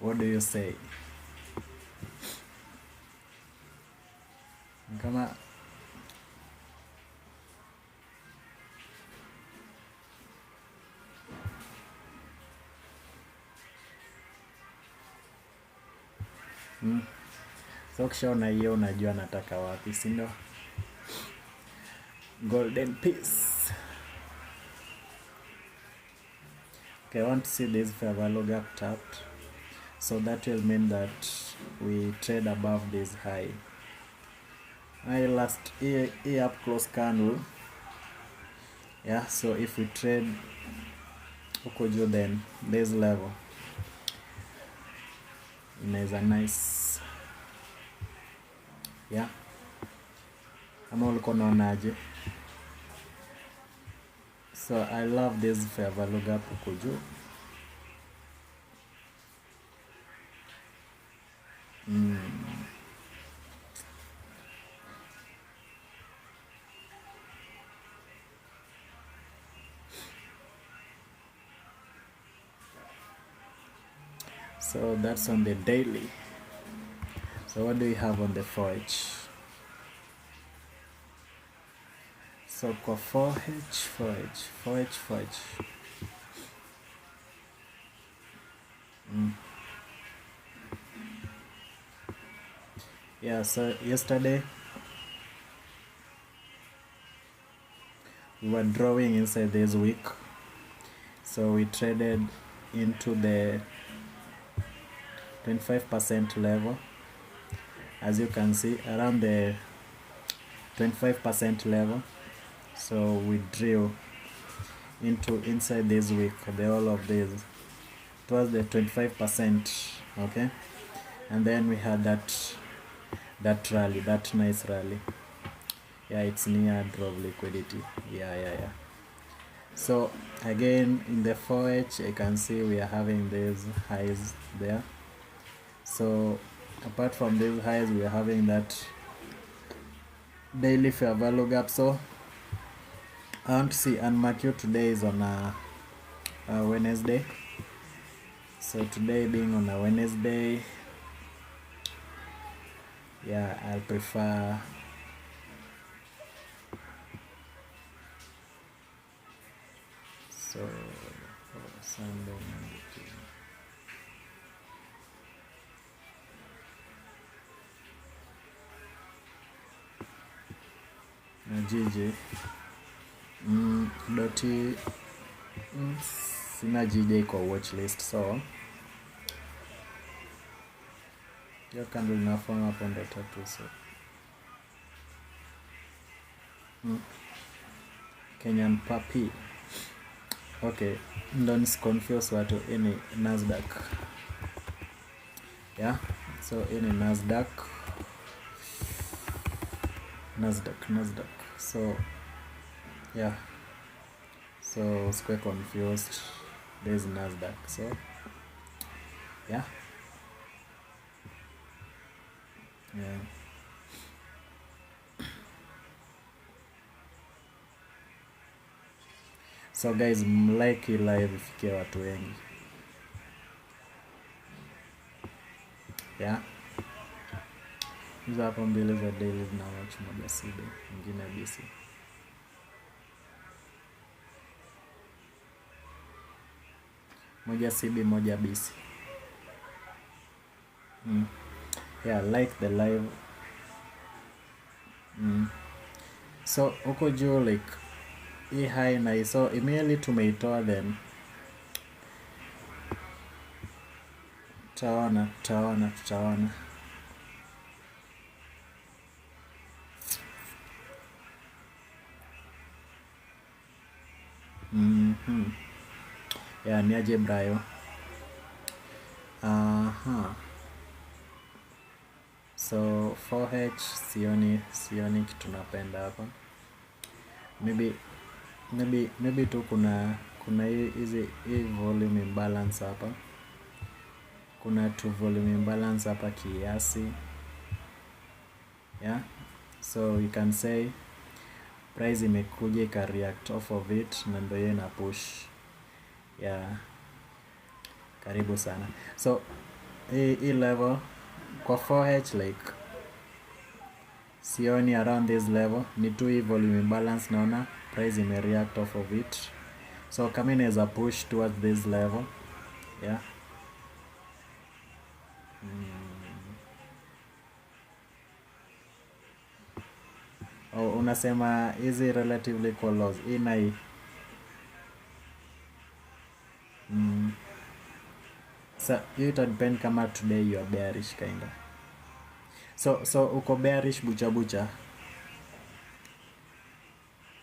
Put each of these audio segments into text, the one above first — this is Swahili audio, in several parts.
What do you say? Kama so kishaona hiyo unajua nataka wapi, si ndio? Golden piece. Okay, I want to see this fair value gap tapped, so that will mean that we trade above this high. Last year up close candle. Yeah, so if we trade huko juu, then this level is a nice, yeah. Ama ulikuwa unaonaje? So I love this fair value gap huko juu. So that's on the daily. So what do we have on the 4H? So kwa 4H. Yeah, so yesterday we were drawing inside this week, so we traded into the 25% level. As you can see, around the 25% level. So we drew inside this week, the whole of this. It was the 25%, okay? And then we had that rally, that nice rally. Yeah, it's near drop liquidity. Yeah. So again, in the 4H, I can see we are having these highs there. So apart from these highs, we are having that daily fair value gap. So I want to see, and market today is on a Wednesday. So today being on a Wednesday, yeah, I'll prefer Sunday, Monday, Tuesday. GJ doti sina GJ kwa watch list, so hiyo candle inafanya hapo ndo tatu. So Kenyan Papi. Okay, don't confuse watu. Ini Nasdaq. Yeah, so ini Nasdaq. So yeah, so square confused. There's Nasdaq. So yeah. So guys, mlike live ifikie watu wengi. Yeah. Hizo hapo mbili za daily na watch moja CB, nyingine BC. Moja CB, moja BC. Yeah, like the live. So huko juu like hii high na so immediately tumeitoa, then tutaona. Yeah, niaje Brayo. So 4H sioni kitu napenda hapa. Maybe tu kuna hii volume imbalance hapa. Kuna tu volume imbalance hapa kiasi. Yeah. So you can say price imekuja ika react off of it na ndio ina push. Yeah. Karibu sana. So hii level kwa 4H like sioni around this level, ni tu hii volume imbalance, naona price ime react off of it, so kama inaweza push towards this level, yeah. Oh, unasema hizi relatively close hii na hii. So you ita depend kama today you are bearish kinda, so uko bearish bucha,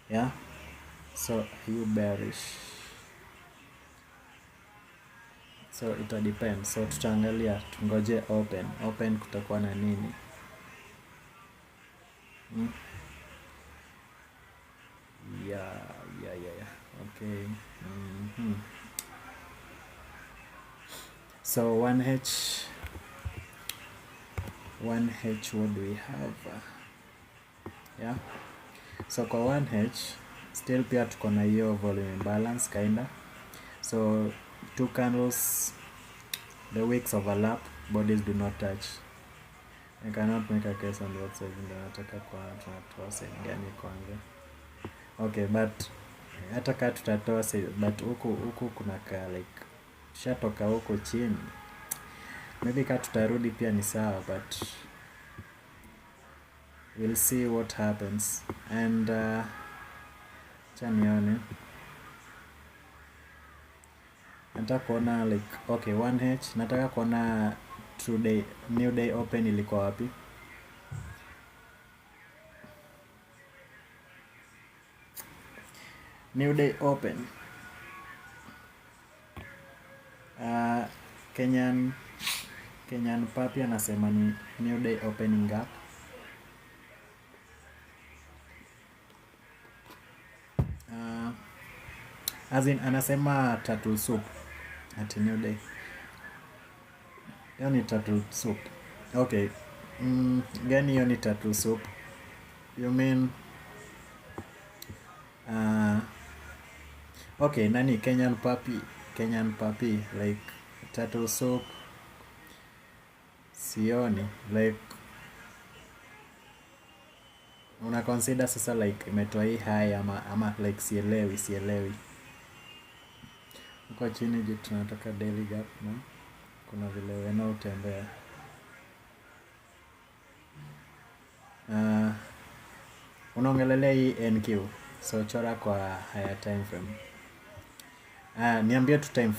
yeah. So you bearish, so ita depend, so tutaangalia, tungoje open kutakuwa na nini. Yeah. Okay. So 1H, what do we have? Yeah. So kwa 1H still pia tuko na hiyo volume imbalance kinda, so two candles, the wicks overlap, bodies do not touch. I cannot make a case on what side ndio nataka kwa tunatoa side gani kwanza. Okay, but hata kama tutatoa side, but huku kuna ka like shatoka huko chini, maybe kama tutarudi pia ni sawa, but we'll see what happens. And chanione nataka kuona like, okay, 1H nataka kuona true day, new day open ilikuwa wapi. New day open, Kenyan Papi anasema ni new day opening gap. As in anasema turtle soup at new day, hiyo ni turtle soup. Okay, gani hiyo ni turtle soup? You mean okay, nani Kenyan Papi like turtle soup sioni, like una consider sasa like imetoa hii high ama like sielewi uko chini je, tunataka daily gap na kuna vile wena utembea. Unaongelelea hii NQ, so chora kwa higher time frame. Niambie tu time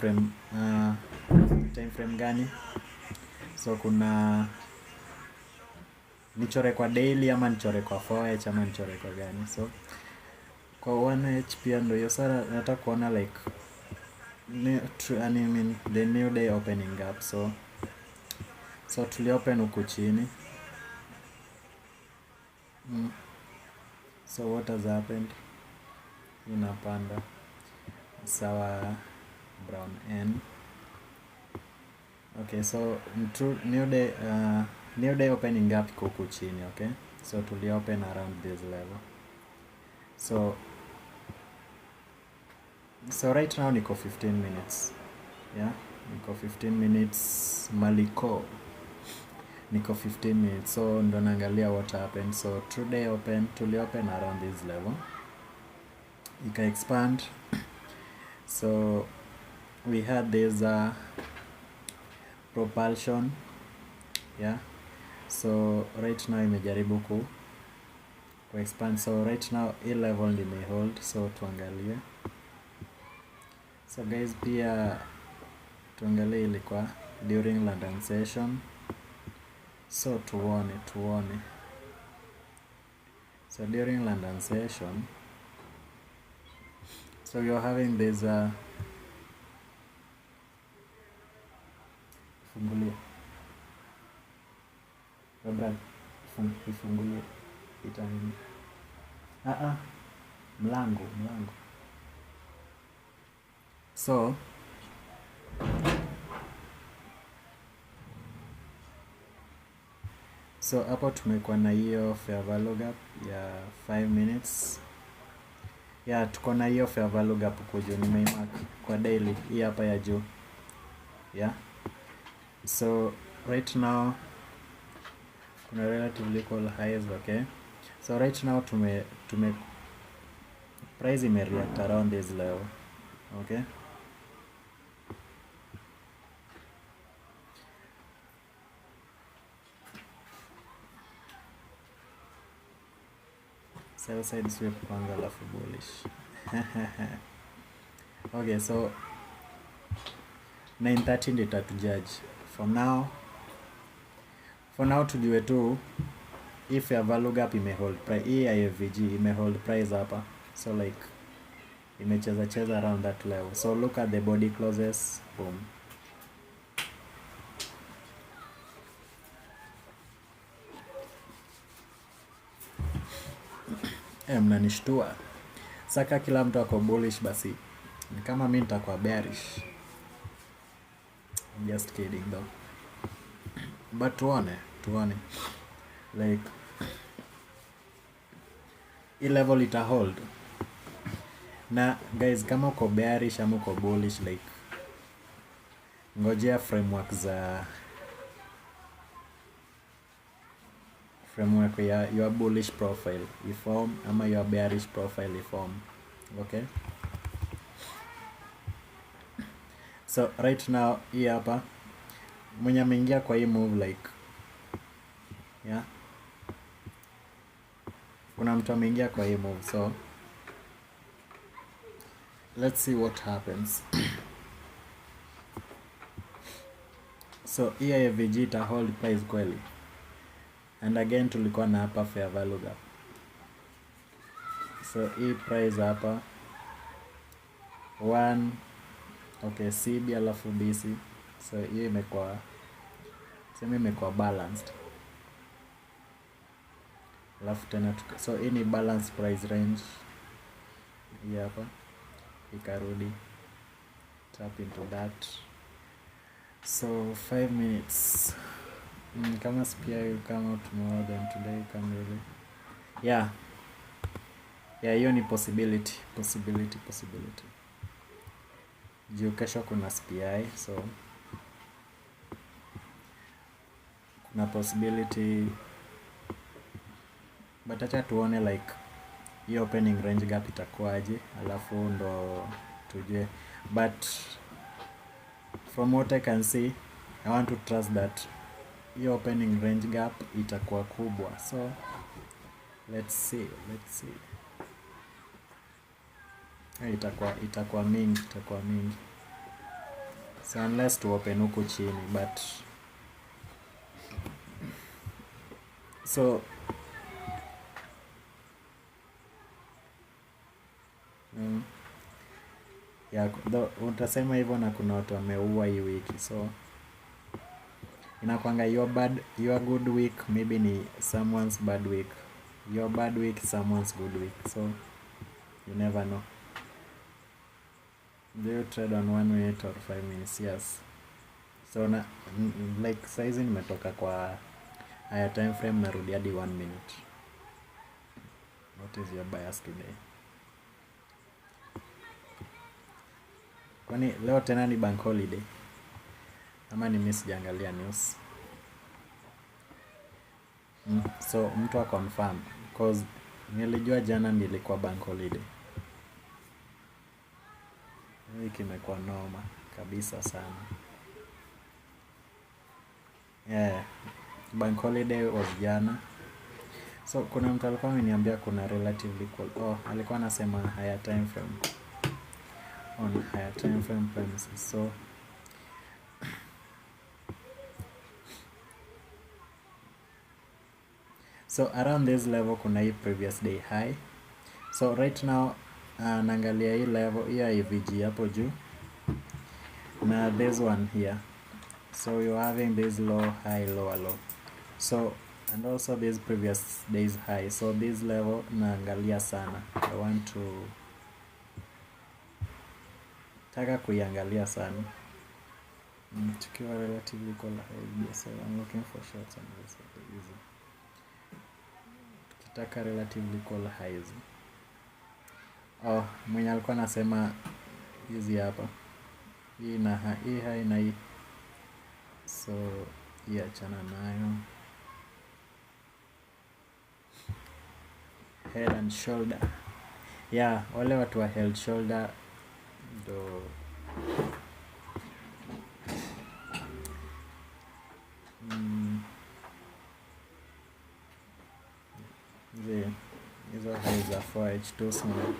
frame gani? So kuna nichore kwa daily ama nichore kwa 4H ama nichore kwa gani? So kwa 1H pia ndio hiyo, sasa nataka kuona like the new day opening gap, so tuliopen huku chini. So what has happened? Inapanda sawa, brown N. Okay, so new day opening gap iko huku chini, okay? So tuliopen around this level. So right now niko 15 minutes. Yeah, niko 15 minutes Maliko. Niko 15 minutes, so ndo naangalia what happened. So today tuliopen around this level, ika expand. So we had this propulsion, yeah. So right now imejaribu ku expand, so right now hii level nime hold, so tuangalie. So guys, pia tuangalie ilikuwa during London session, so tuone. So during London session, so you're having this fungulia labda ifungulie itanini, mlango. So hapo tumekuwa na hiyo fair value gap ya 5 minutes. Yeah, tuko na hiyo fair value gap huko juu, nimeimark kwa daily hii hapa ya juu. Yeah. So right now kuna relatively equal highs. Okay, so right now tume price react around this level. Okay, sell side sweep kwanza alafu bullish. Okay, so 9:30 ndio itatujudge. For now tujue tu if ya value gap imehold price, hii ya FVG imehold price hapa, so like imecheza around that level. So look at the body closes, boom. Mnanishtua saka, kila mtu ako bullish, basi kama mimi nitakuwa bearish. I'm just kidding though, but tuone like hii level ita hold. Na guys, kama uko bearish ama uko bullish, like ngojea framework ya your bullish profile iform ama your bearish profile iform. Okay, so right now hii hapa mwenye ameingia kwa hii move, like yeah, kuna mtu ameingia kwa hii move, so let's see what happens. So hii AVG ita hold price kweli, and again tulikuwa na hapa fair value gap. So hii price hapa 1, okay, CB alafu BC, so hii imekuwa balanced, alafu tena so hii ni balance price range. Hii hapa ikarudi tap into that. So 5 minutes, kama SPI will come out tomorrow, then today you can really, yeah, hiyo ni possibility juu kesho kuna SPI, so kuna possibility, but acha tuone like hiyo opening range gap itakuwaje, alafu ndo tujue, but from what I can see, I want to trust that hiyo opening range gap itakuwa kubwa, so let's see. Itakuwa mingi, so unless to open huku chini, but so yeah, utasema hivyo, na kuna watu wameua hii wiki, so inakwanga your good week maybe ni someone's bad week, your bad week someone's good week, so you never know. Do you trade on 1 minute or 5 minutes? Yes. So like saizi nimetoka kwa higher time frame, narudi hadi 1 minute. What is your bias today? Kwani leo tena ni bank holiday ama ni mimi sijaangalia news? So mtu wa confirm, cause nilijua jana nilikuwa bank holiday. Wiki imekuwa noma kabisa sana. Yeah, bank holiday was jana. So kuna mtu alikuwa ameniambia kuna relatively equal. Alikuwa anasema higher time frame, on higher time frame premises. So around this level kuna hii previous day high. So right now naangalia hii level, hii IVG hapo juu, na this one here. So you're having this low, high, lower, low. So and also this previous day's high. So this level naangalia sana. I want to taka kuiangalia sana. Tukiwa relatively equal high, so I'm looking for shorts and this easy. Tukitaka relatively equal highs. Mwenye alikuwa anasema hizi hapa. Hii high na hii. So achana nayo. Head and shoulder. Wale watu wa head shoulder ndo hizo high za 4H too small.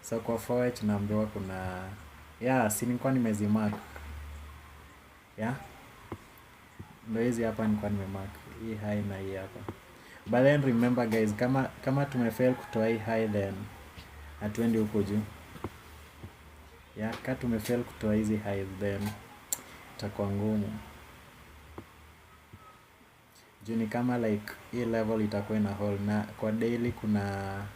So kwa 4H naambiwa kuna si nilikuwa nimezimark. Ndo hizi hapa nilikuwa nimemark. Hii high na hii hapa. But then remember guys, kama tumefail kutoa hii high then hatuendi huko juu. Kama tumefail kutoa hizi high then itakuwa ngumu. Juu ni kama like hii level itakuwa ina hold, na kwa daily kuna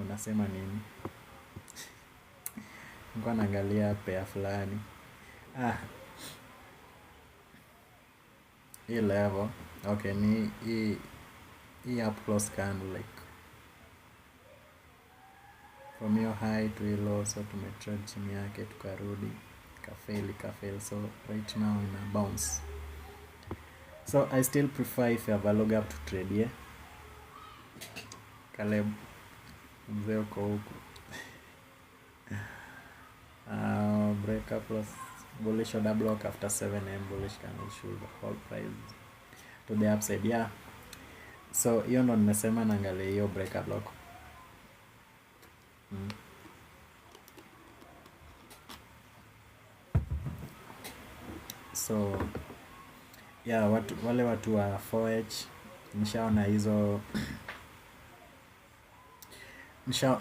unasema nini? Nilikuwa naangalia pair fulani. Hii level. Okay, ni hii up close candle like from your high to your low, so tumetrade chini yake tukarudi kafail, so right now in a bounce. So I still prefer if you have a log up to trade Caleb mzee uko huku. Break up plus bullish order block after 7am bullish candle should hold price to the upside. So hiyo ndo nimesema naangalia hiyo break up block. So wale watu wa 4H nishaona hizo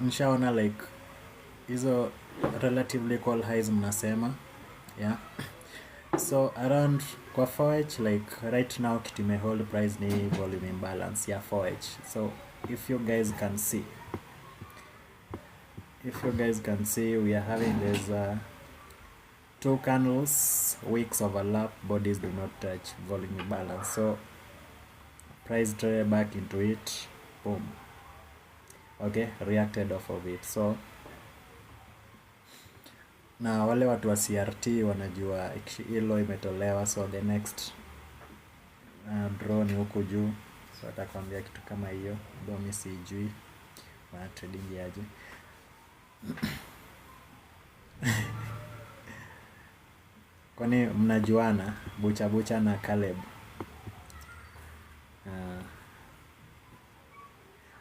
nishaona like hizo relatively equal highs mnasema. So around kwa 4H like right now kitu hold price ni volume imbalance 4H. So if you guys can see we are having these two candles, wicks overlap, bodies do not touch, volume imbalance. So price traded back into it, boom. Okay, reacted off of it. So na wale watu wa CRT wanajua hilo imetolewa, so the next draw ni huku juu. So atakwambia kitu kama hiyo, ndio mimi sijui wana trading aje. Kwani mnajuana bucha na Caleb?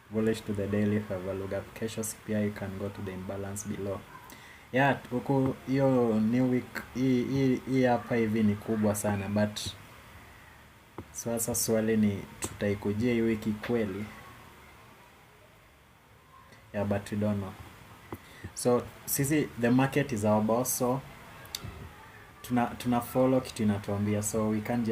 Bullish to the daily, have a look up. Kesho CPI can go to the imbalance below. Huku hiyo new week hii hapa hivi ni kubwa sana, but sasa swali ni tutaikujia hii wiki kweli? But we don't know. So sisi the market is our boss, so tuna follow kitu inatuambia, so we can't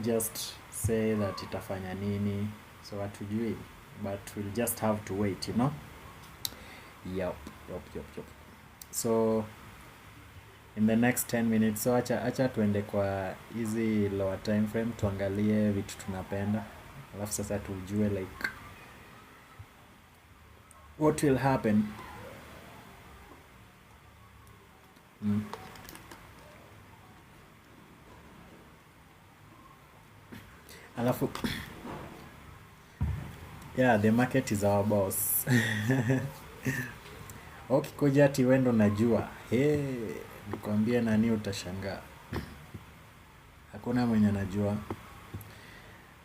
just say that itafanya nini, so hatujui, but we'll just have to wait, Yup. So in the next 10 minutes, so acha tuende kwa hizi lower time frame tuangalie vitu tunapenda, alafu sasa tujue like what will happen. Alafu the market is our boss. Ukikuja ati wewe ndo najua, nikwambie nani utashangaa. Hakuna mwenye anajua.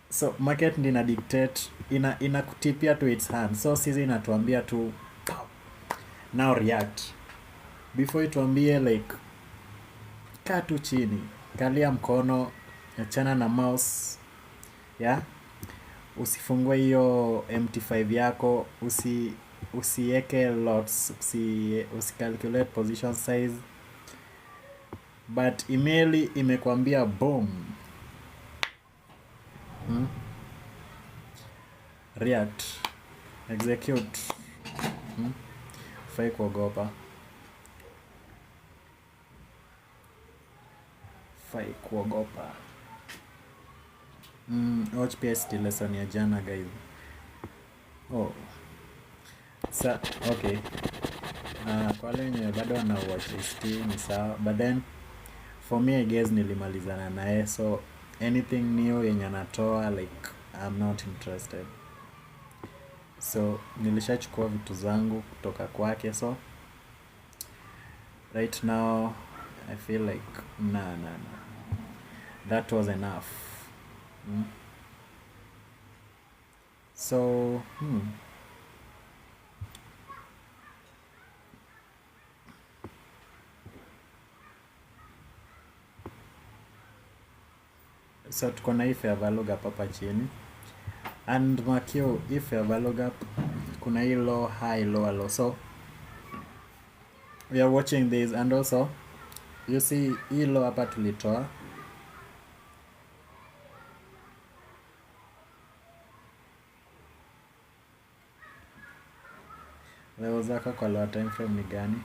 So market ndi ina dictate, inakutipia to its hand. So sisi inatuambia tu now react. Before ituambie like kaa tu chini, kalia mkono, achana na mouse. Usifungue hiyo MT5 yako, usiweke lots, usicalculate position size, but email imekwambia boom, react, execute. Fai kuogopa, watch PST lesson ya jana guys. Okay. Kwa wale wenye bado wana watch ICT ni sawa, but then for me I guess nilimalizana naye, so anything new yenye anatoa like I'm not interested. So nilishachukua vitu zangu kutoka kwake, so right now I feel like nah, that was enough. So so tuko na hii fair value gap hapa chini, and makio hii fair value gap kuna hii low high lower low, so we are watching this, and also you see hii low hapa tulitoa, levels zako kwa lower time frame ni gani?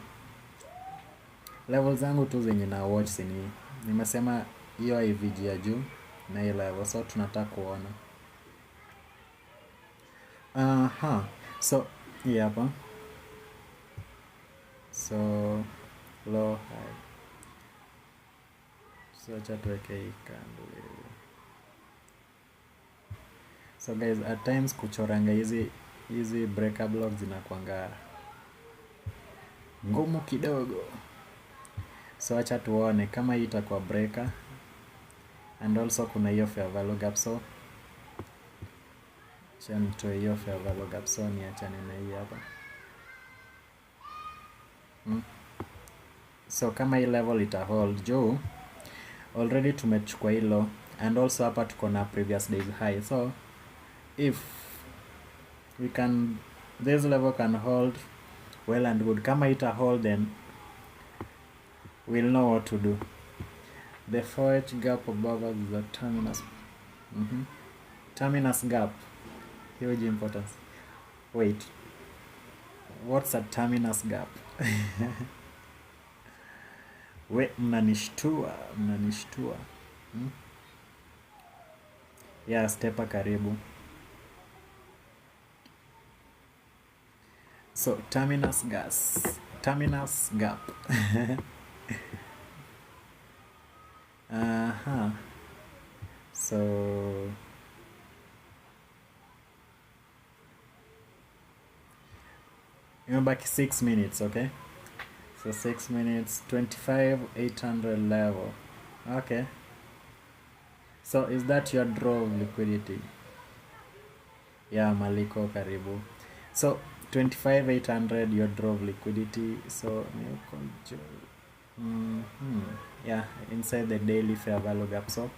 Levels zangu tu zenye na watch sini nimesema hiyo IVG ya juu na hii level, so tunataka kuona so hii hapa, so low high, so acha tuweke hii kando. So guys, at times kuchoranga hizi breaker blocks zinakuanga ngumu kidogo, so acha tuone kama hii itakuwa breaker, and also kuna hiyo fair value gap, so acha nitoe hiyo fair value gap, so niachane na hii hapa. So kama hii level ita hold juu, already tumechukua hilo, and also hapa tuko na previous days high, so if we can, this level can hold well and good. Kama ita hold, then we'll know what to do. The 4H gap above us is the terminus. Terminus gap, huge importance. Wait, what's a terminus gap? Mnanishtua. Yeah, stepa karibu. So terminus gap. So imebaki 6 minutes, okay? So 6 minutes, 25,800 level. Okay. So is that your draw of liquidity? Yeah, Maliko karibu. So 25,800 your draw of liquidity. So new control. Yeah, inside the daily fair value gap. So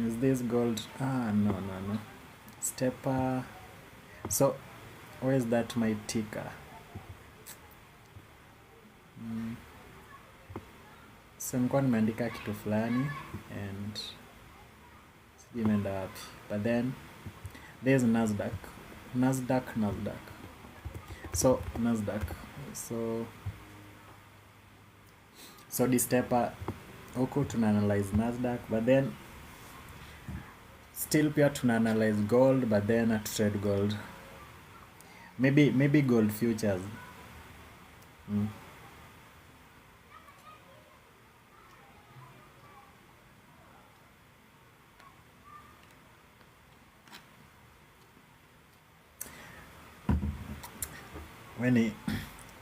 is this gold? No. Stepper. So where is that my ticker? So nilikuwa nimeandika kitu fulani and imeenda wapi, but then there's Nasdaq. So Nasdaq, so this stepper huku tuna analyze Nasdaq, but then still pia tuna analyze gold, but then at trade gold, maybe gold futures.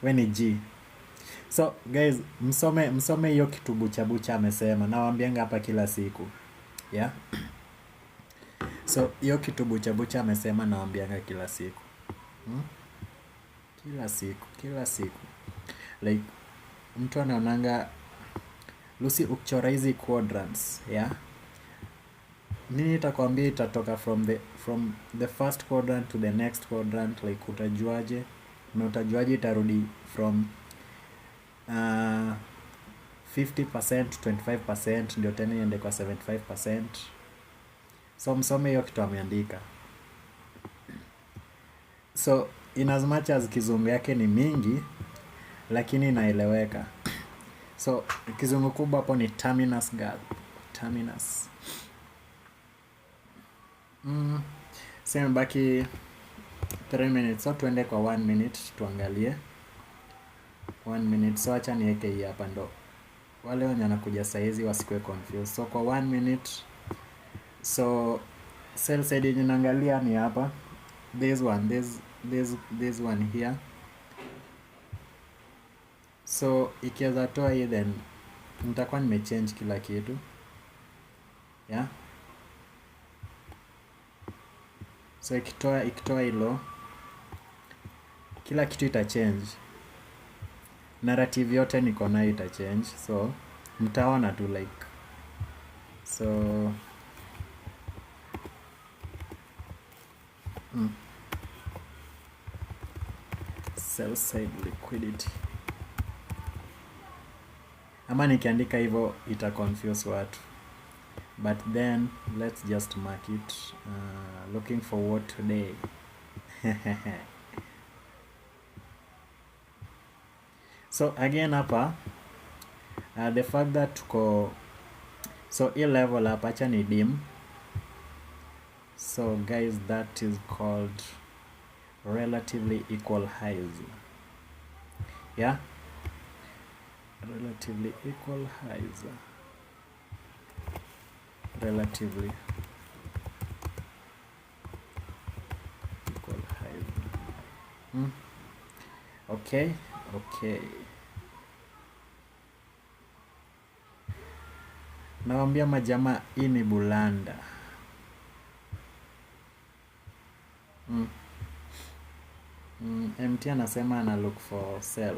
Weni G. So guys, msome hiyo kitu bucha amesema, nawaambianga hapa kila siku, yeah. So hiyo kitu bucha amesema nawaambianga kila siku, kila siku like mtu anaonanga Lucy ukichora hizi quadrants, yeah, nini itakwambia itatoka from the first quadrant to the next quadrant, like utajuaje? Na utajuaje itarudi from 50% to 25% ndio tena iende kwa 75%. So msome hiyo kitu ameandika. So in as much as kizungu yake ni mingi, lakini inaeleweka. So kizungu kubwa hapo ni terminus gap. Sema baki 3 minutes, so tuende kwa 1 minute tuangalie 1 minute. So acha niweke hii hapa ndo wale wenye wanakuja saizi wasikue confused. So kwa 1 minute, so sell side yenye naangalia ni hapa, this one here. So ikiweza toa hii, then nitakuwa nimechange kila kitu, yeah. So ikitoa hilo, kila kitu itachange, narrative yote niko nayo itachange, so mtaona tu like, so sell side liquidity, ama nikiandika hivyo ita confuse watu, but then let's just mark it. Looking forward today. So again hapa, the fact that tuko, so hii level hapa acha ni dim. So guys, that is called relatively equal highs, yeah, relatively equal highs, relatively equal highs. Okay. Nawambia majamaa, hii ni bulanda. MT anasema ana look for sell.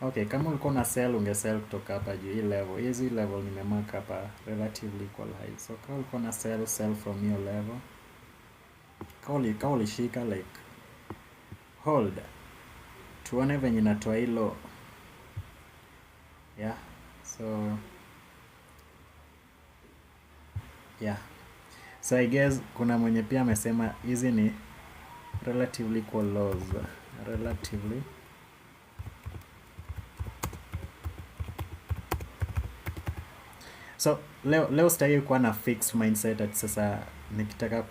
Okay, kama ulikuwa na sell ungesell kutoka hapa juu hii level. Hizi level nimemark hapa relatively equal high. So kama ulikuwa na sell from your level. Kama ulishika like hold. Tuone venye natoa hilo. Yeah. So yeah. So I guess kuna mwenye pia amesema hizi ni relatively equal lows. Relatively. So leo sitaki kuwa na fixed mindset at sasa nikitaka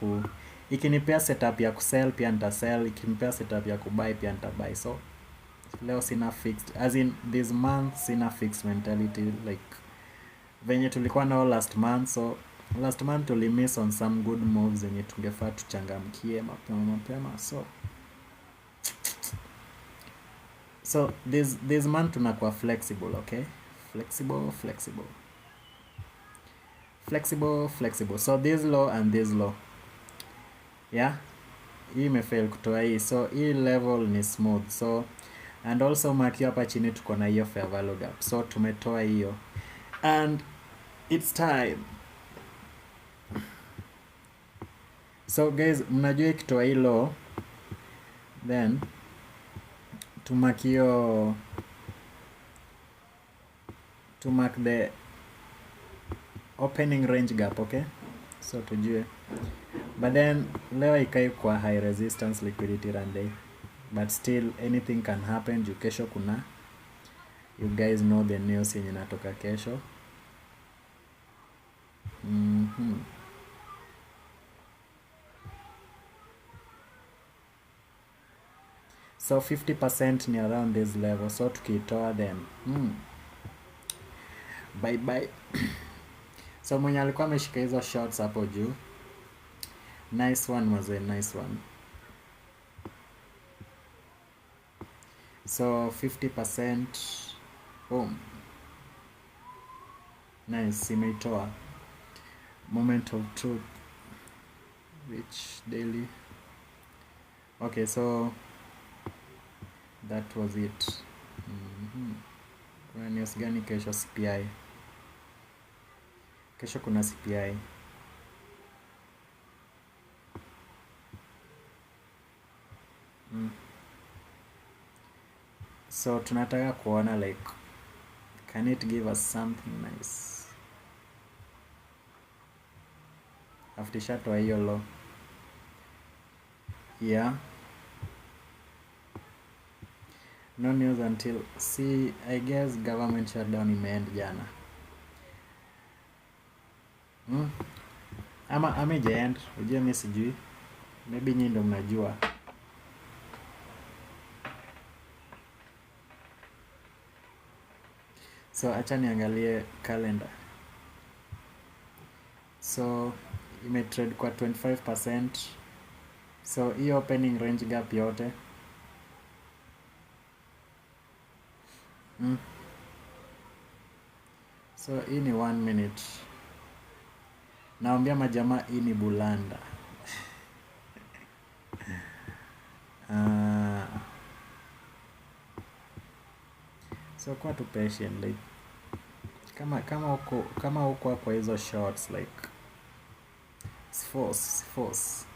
ikinipea setup ya kusell pia nitasell, ikinipea setup ya kubuy pia nitabuy. So leo sina fixed, as in this month sina fixed mentality like venye tulikuwa nao last month. So last month tulimiss on some good moves zenye tungefaa tuchangamkie mapema. So this month tunakuwa flexible, okay? Flexible. So this low and this low, yeah, hii imefail kutoa hii, so hii level ni smooth. So and also mark hapa chini tuko na hiyo fair value gap, so tumetoa hiyo and it's time. So guys, mnajua ikitoa hii low, then tumark the opening range gap, okay? So tujue, but then leo ikai kwa high resistance liquidity run day, but still anything can happen. Juu kesho kuna, you guys know the news yenye natoka kesho. So 50% ni around this level, so tukitoa then bye. So mwenye alikuwa ameshika hizo shots hapo juu, nice one mazee, nice one. So 50%, boom, nice, imeitoa. Moment of truth, which daily, okay, so that was it. Kuna news gani kesho? CPI kesho, kuna CPI. So tunataka kuona like, can it give us something nice after shatoa hiyo low, yeah. No news until, see, I guess government shutdown imeend jana. Ama ijaend, ujue mimi sijui. maybe nyinyi ndo mnajua. So acha niangalie calendar. So imetrade kwa 25%. So hii opening range gap yote so hii ni 1 minute. Naambia majamaa hii ni bulanda. So kwa tu patient like kama uko kwa hizo shots like force.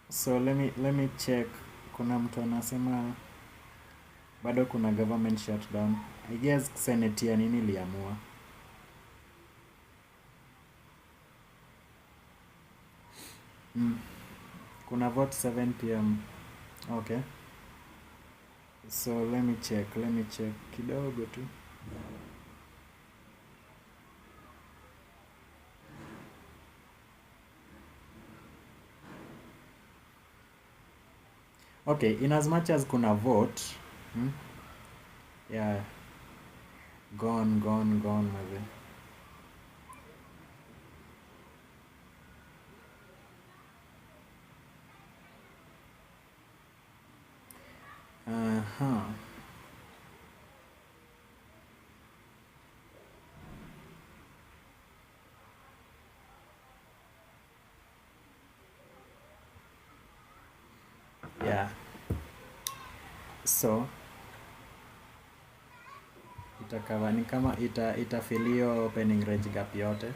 So let me check. Kuna mtu anasema bado kuna government shutdown. I guess Senate ya nini iliamua. Kuna vote 7 p.m. Okay. So let me check kidogo tu. Okay, in as much as kuna vote, yeah, gone maze. Yeah. So itakava ni kama itafilio opening range gap yote.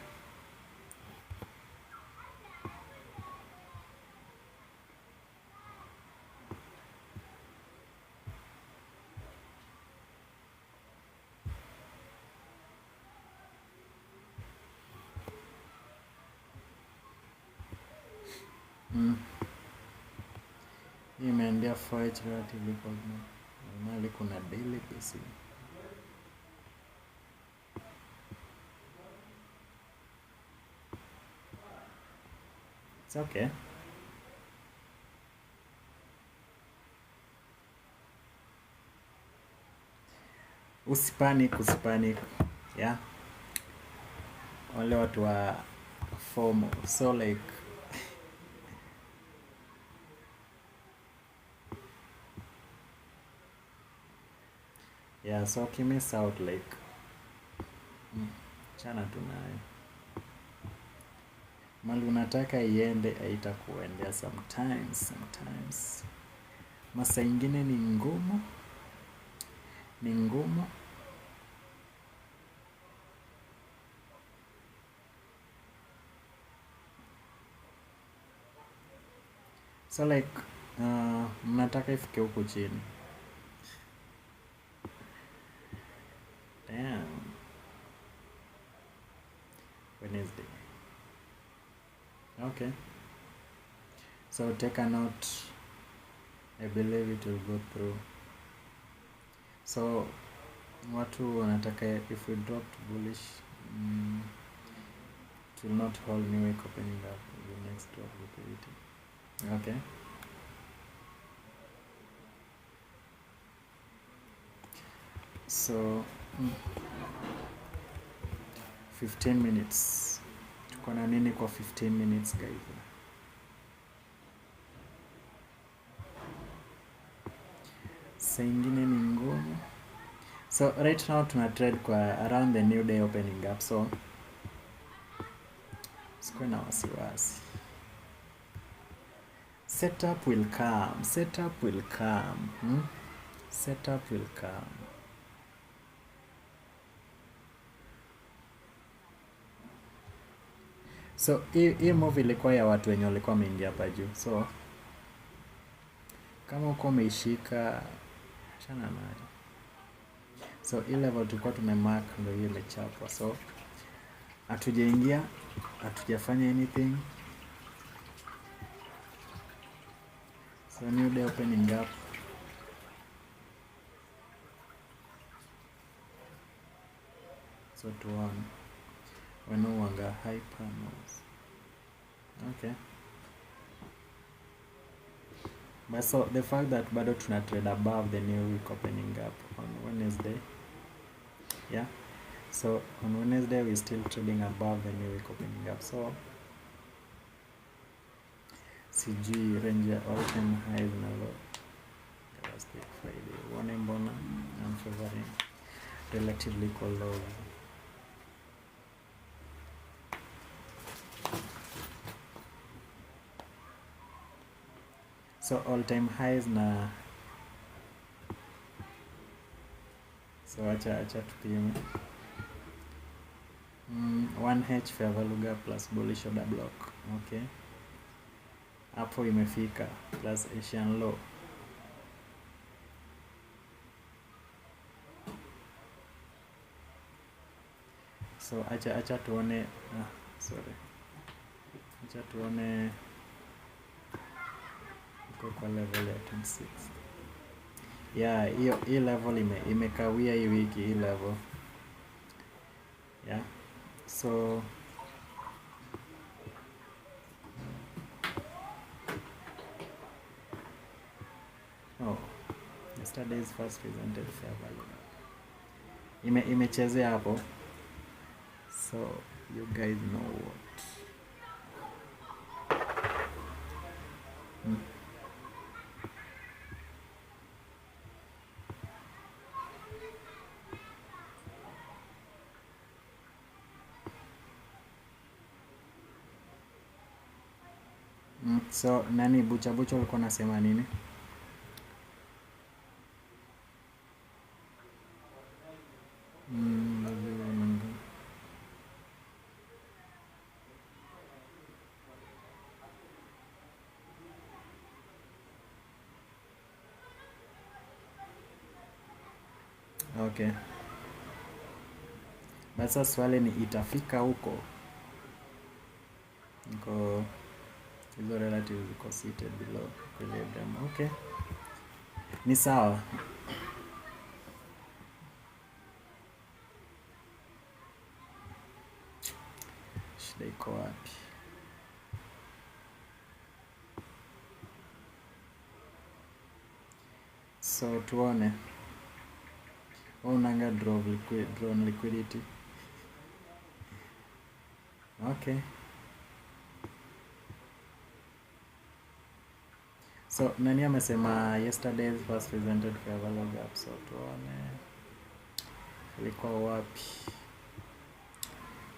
Imeendea fight relatively cosmo. Normally kuna daily PC. It's okay. Usipanic. Yeah. Wale watu wa FOMO. So like yeah, so ukimiss out like chana tunayo. Mali unataka iende haitakuendea sometimes. Masa ingine ni ngumu. So like mnataka ifike huku chini. Damn. Wednesday. Okay. So take a note. I believe it will go through. So watu wanataka if we dropped bullish, it will not hold new week opening up the next drop liquidity. Okay. So 15 minutes. Tuko na nini kwa 15 minutes guys? Saa ingine ni ngumu. So right now tuna trade kwa around the new day opening up. So sikuwe na wasiwasi. Setup will come. So hii move ilikuwa ya watu wenye walikuwa wameingia hapa juu. So kama uko umeishika chana nayo. So hii level tulikuwa tumemark ndio hiyo imechapwa. So hatujaingia, hatujafanya anything. So new day opening up. So tuone. wanaowanga hypernos. Okay, but so the fact that bado tuna trade above the new week opening up on Wednesday, yeah, so on Wednesday we're still trading above the new week opening up, so sijui range ya all time highs na low. Last week Friday one mbona I'm favoring relatively equal lows. So all time highs na, so acha tupime. 1H fair value gap plus bullish order block. Okay, hapo imefika plus Asian low. So acha tuone, acha tuone uko kwa level ya 26. Yeah, hii level imekawia hii wiki, hii level. Yeah, so yesterday's first presented fair value imechezea hapo, so you guys know what. So nani bucha ulikuwa nasema nini? Okay, basi swali ni itafika huko, niko hizo relatives ziko seated below equilibrium. Okay, ni sawa. Shida iko wapi? So tuone. Unanga drawn liquidity. Okay, so nani amesema yesterday's first presented fair value gap, so tuone ilikuwa wapi,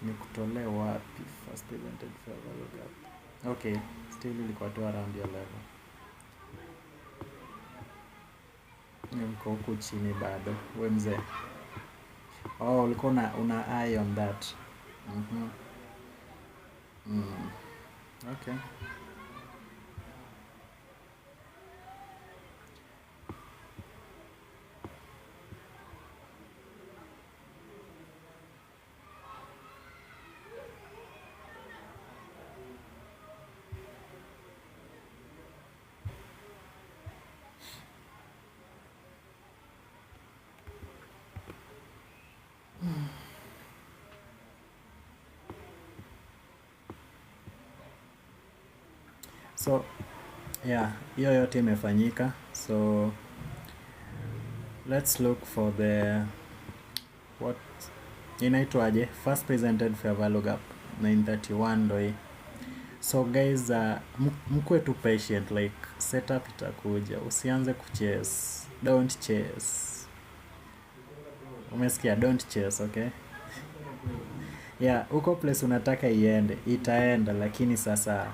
ni kutole wapi first presented fair value gap. Okay, still ilikuwa tu around your level, niko huku chini bado we mzee. Ulikuwa una eye on that. Okay, so yeah, hiyo yote imefanyika, so let's look for the what inaitwaje, first presented fair value gap 931 ndo hii. So guys, mkuwe tu patient, like setup itakuja, usianze kuchase, don't chase. Umesikia? Don't chase, okay? Yeah, uko place unataka iende, itaenda, lakini sasa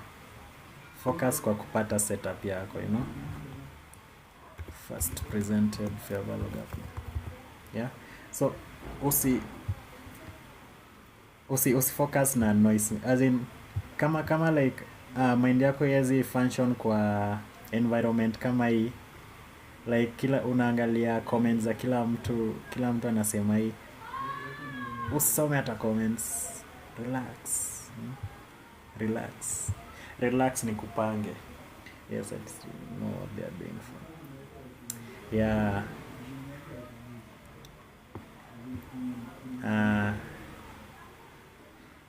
focus kwa kupata setup yako, you know? First presented fair value gap. Yeah, so usi focus na noise, as in kama like mind yako yezi function kwa environment kama hii, like kila unaangalia comments za kila mtu anasema hii, usome hata comments. Relax ni kupange. Yes, I know what they are doing for. Yeah,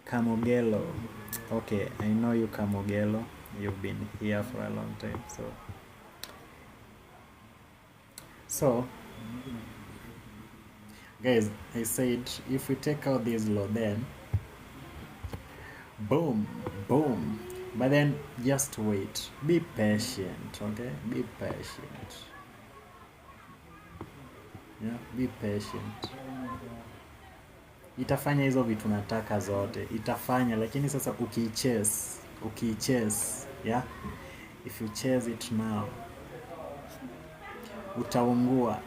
Kamogelo. Okay, I know you, Kamogelo. You've been here for a long time, so guys, I said if we take out this law, then boom, boom. But then just wait. Be patient, okay? Be patient. Yeah, be patient. Itafanya hizo vitu nataka zote. Itafanya, lakini sasa ukiichase, yeah? If you chase it now, utaungua.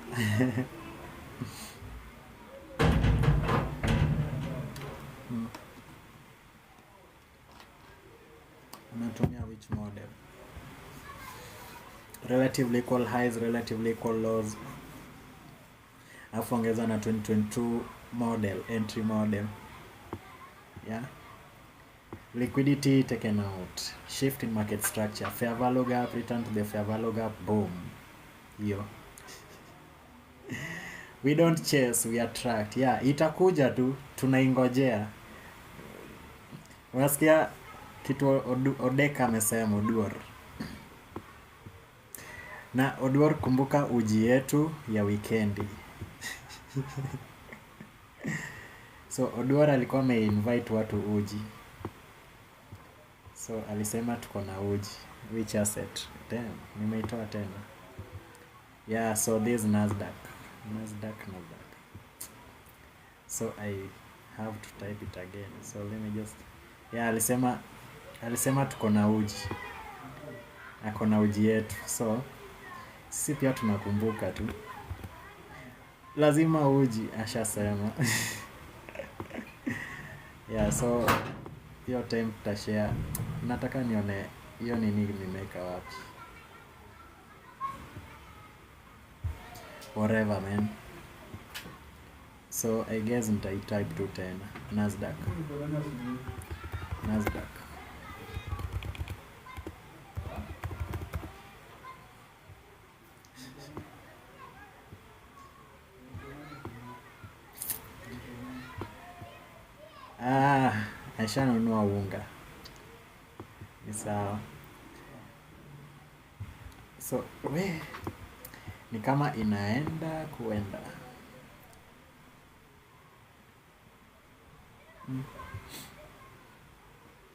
Unatumia which model? Relatively equal highs, relatively equal lows. Alafu ongeza na 2022 model, entry model. Yeah? Liquidity taken out. Shift in market structure. Fair value gap, return to the fair value gap. Boom. Yo. We don't chase, we attract. Yeah, itakuja tu, tunaingojea. Unasikia kitu Odeka amesema, Oduor. Na Oduor, kumbuka uji yetu ya weekendi. So Oduor alikuwa invite watu uji. So alisema tuko na uji. Which asset? Damn, nimeitoa tena. Yeah, so this Nasdaq. So I have to type it again. So let me just... Yeah, alisema tuko na uji. Ako na uji yetu. So sisi pia tunakumbuka tu. Lazima uji, ashasema. Yeah, so hiyo time tutashare. Nataka nione hiyo nini nimeweka wapi. Whatever, man. So I guess nitaitype tu tena Nasdaq. Ashanunua unga. Ni sawa. So ni kama inaenda kuenda.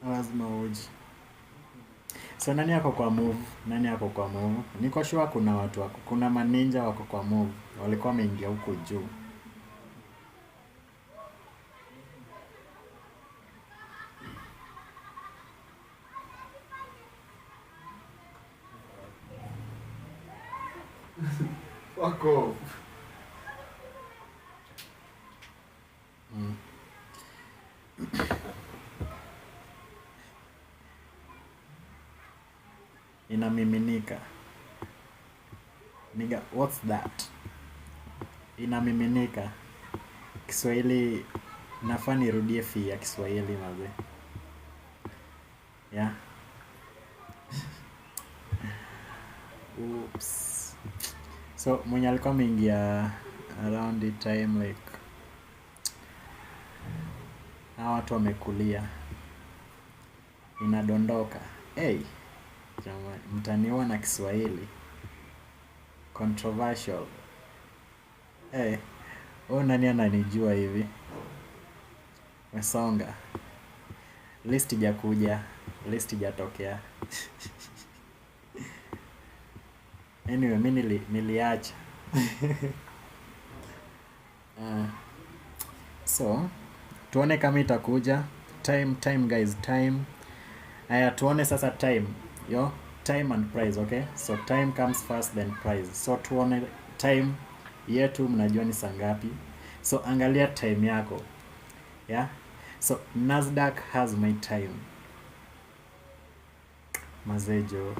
Lazima uji. So nani yako kwa move? Niko sure kuna watu wako. Kuna maninja wako kwa move. Walikuwa wameingia huko juu. Fuck off. Inamiminika. Nigga, what's that? Inamiminika. Kiswahili nafaa nirudie fii ya Kiswahili mazee. Yeah. Oops. So mwenye alikuwa ameingia around the time like hawa watu wamekulia. Inadondoka. Hey, jamani, mtaniua na Kiswahili. Controversial. Hey, nani ananijua hivi? Mesonga. List ijakuja. List ijatokea. Anyway, mimi niliacha. So, tuone kama itakuja. Time guys, time. Aya, tuone sasa time. Yo, time and price, okay? So time comes first, then price. So tuone time yetu, mnajua ni saa ngapi. So angalia time yako. Yeah? So Nasdaq has my time. Mazejo.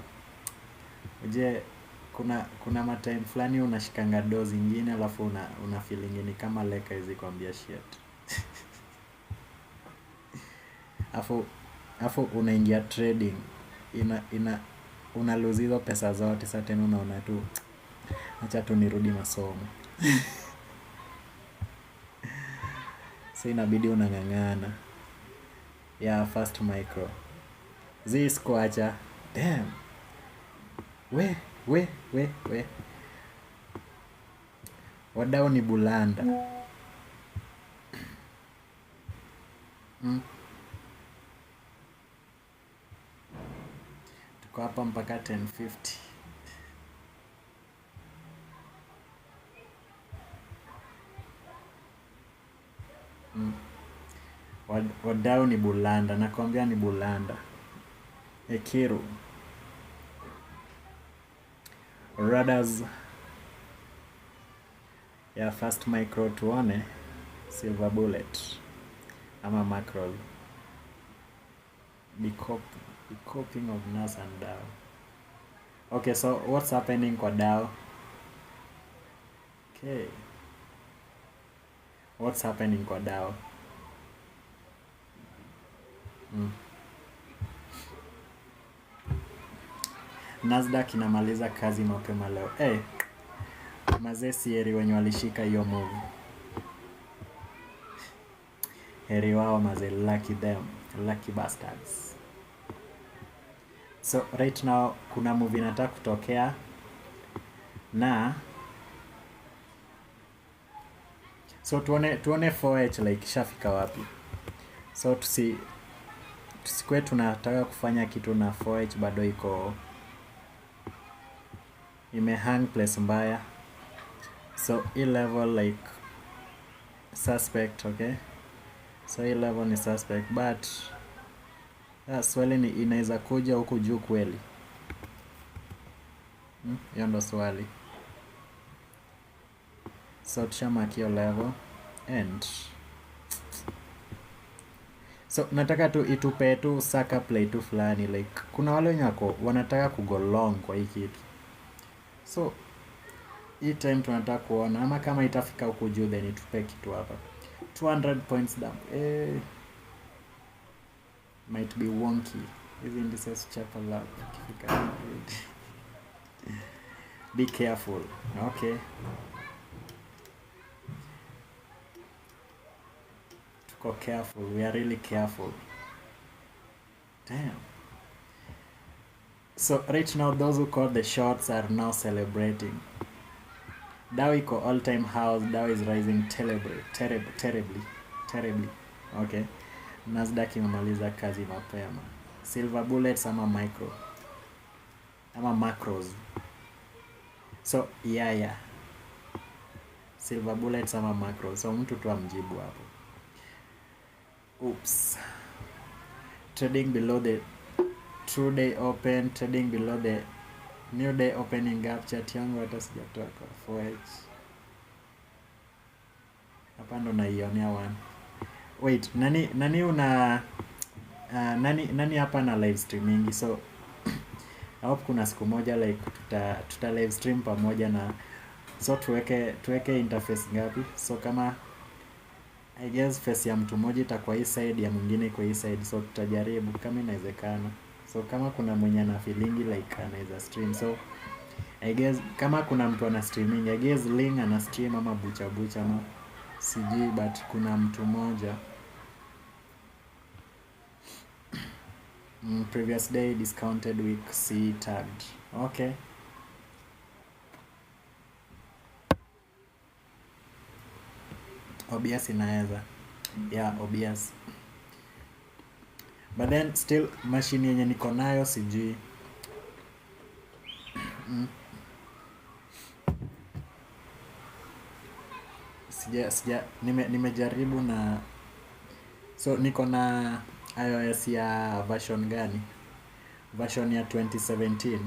Uje kuna matime fulani unashikanga do zingine alafu una feeling ni kama leka hizi kwambia shit. Afu unaingia trading. Una lose hizo pesa zote, sasa tena unaona tu acha tu nirudi masomo. So inabidi unang'ang'ana. Yeah, first micro. Zi squacha. Damn. We. Wadau ni bulanda. Tuko hapa mpaka 10:50. Wadau ni bulanda. Nakwambia ni bulanda. Ekiru. Radars. Ya first micro tuone. Silver bullet. Ama mackerel. Decoping of NAS and DAO. Okay, so what's happening kwa DAO? Okay. What's happening kwa DAO? Nasdaq inamaliza kazi mapema leo. Mazee si heri wenye walishika hiyo move. Heri wao mazee, lucky them. Lucky bastards. So right now kuna move inataka kutokea na so tuone 4H like shafika wapi. So tusikwe tunataka kufanya kitu na 4H bado iko imehang place mbaya. So hii level like suspect, okay? So hii level ni suspect but swali ni inaweza kuja huku juu kweli? Hiyo ndo swali. So tushamaki hiyo level and so nataka tu itupe tu saka play tu fulani like kuna wale wenye wanataka kugo long kwa hii kitu. So hii time tunataka kuona ama kama itafika huku juu then itupe kitu hapa 200 points down. Might be wonky. Hizi indices chapa lap kifika 100. Be careful. Okay. Tuko careful. We are really careful. Damn. So right now those who caught the shots are now celebrating. Dow iko all time highs. Dow is rising terribly. Okay. Nasdaq imemaliza kazi mapema. Silver bullets ama micro ama macros. So yeah. Silver bullets ama macros. So mtu tu amjibu hapo. Oops. Trading below the true day open, trading below the new day opening gap. Chat yangu hata sijatoka 4H. Hapa ndo naionea one. Wait, nani una nani hapa na live streaming? So I hope kuna siku moja like tuta live stream pamoja na so tuweke interface ngapi? So kama I guess face ya mtu mmoja itakuwa hii side, ya mwingine kwa hii side. So tutajaribu kama inawezekana. So kama kuna mwenye ana feeling like anaweza stream. So I guess kama kuna mtu ana streaming, I guess Ling ana stream ama bucha ama sijui but kuna mtu mmoja. Previous day discounted week C tagged. Okay. OBS inaweza. Yeah, OBS. But then still machine yenye niko nayo sijui. Nimejaribu na so niko na iOS ya version gani? Version ya 2017.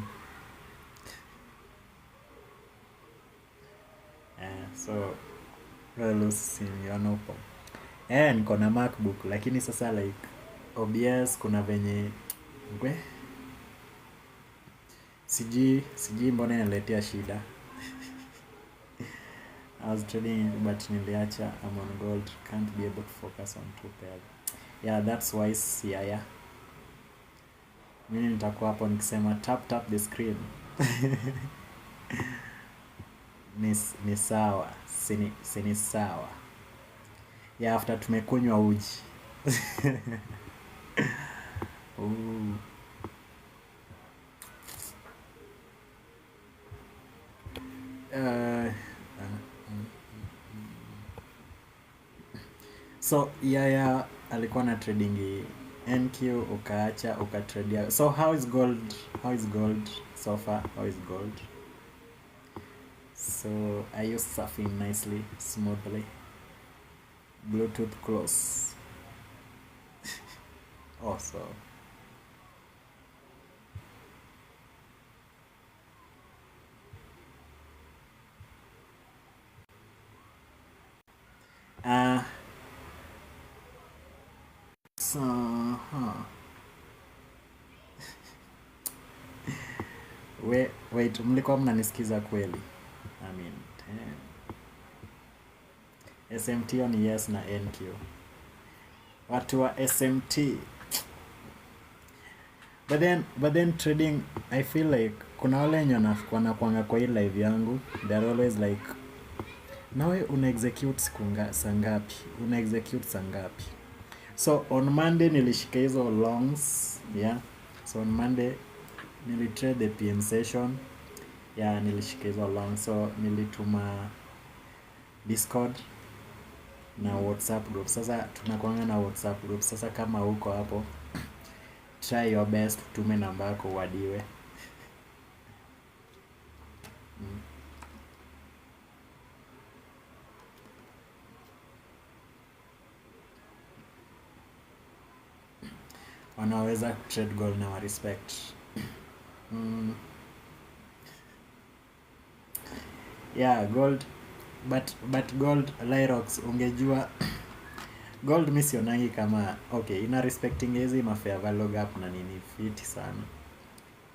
So lusionipo. Niko na MacBook lakini sasa like OBS kuna venye sijui mbona inaletea shida. I was trading but niliacha. I'm on gold, can't be able to focus on two pairs. Yeah, that's why yeah. Mimi nitakuwa hapo nikisema tap the screen. Ni sawa, sini sawa. Yeah, after tumekunywa uji. Ooh. Uh, so yaya alikuwa na trading NQ ukaacha ukatradia. So how is gold so far? How is gold? So are you surfing nicely, smoothly? Bluetooth close. Also. Uh so wait, mlikuwa mnanisikiza kweli? I mean, damn. SMT on yes na NQ. Watu wa SMT. But then trading, I feel like kuna wale wenye wanakuanga kwa hii live yangu, they're always like, nawe una execute saa ngapi? Una execute saa ngapi? So on Monday nilishika hizo longs, yeah. So on Monday nilitrade the PM session, yeah, nilishika hizo longs. So nilituma Discord na WhatsApp group. Sasa tunakuanga na WhatsApp group. Sasa kama uko hapo, try your best tume namba yako uadiwe. Wanaweza trade gold na wa respect. Yeah, gold, but gold Lyrox ungejua gold mi sionangi kama okay, ina respecting hizi mafair value gap na nini fiti sana.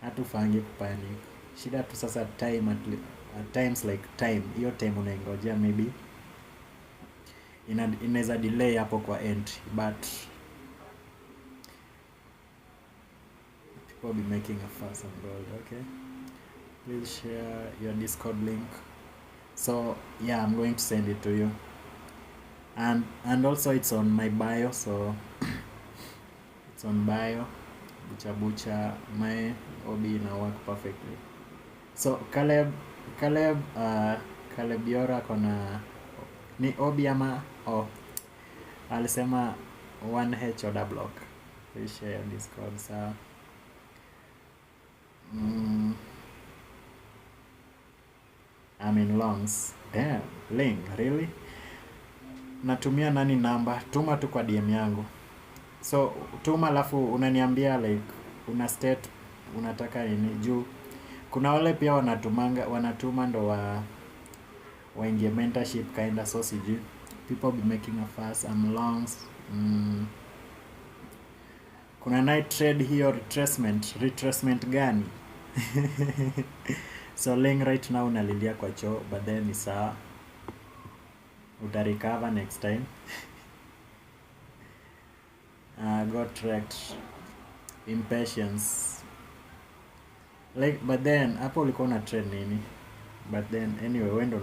Hatufangi kupanic. Shida tu sasa time at times like time. Hiyo time unaingojea maybe inaweza delay hapo kwa entry, but people be making a fuss on gold. Okay, please share your Discord link. So yeah, I'm going to send it to you, and also it's on my bio. So it's on bio. Bucha my obi na work perfectly. So Caleb Yora kona ni obi ama alisema 1H order block. Please share your Discord. So I'm in longs. Damn, Ling, really? Natumia nani namba? Tuma tu kwa DM yangu. So tuma alafu unaniambia like una state unataka nini juu. Kuna wale pia wanatuma ndo waingie mentorship kinda, so sijui. People be making a fuss. I'm longs. Kuna night trade hiyo retracement gani? So Ling right now unalilia kwa choo, but then ni sawa. Utarecover next time. Got wrecked. Impatience. Like, but then hapo ulikuwa una trade nini? But then anyway, wewe ndo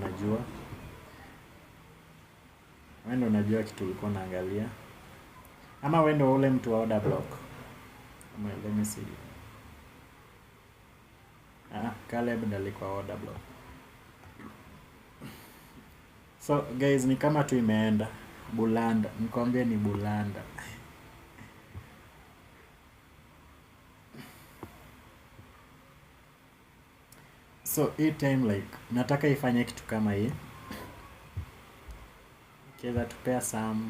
unajua kitu ulikuwa unaangalia. Ama wewe ndo ule mtu wa order block. Let me see. Caleb ndo alikuwa order block. So guys, ni kama tu imeenda bulanda. Nikwambie ni bulanda. So hii time like nataka ifanye kitu kama hii. Kiweza tupea some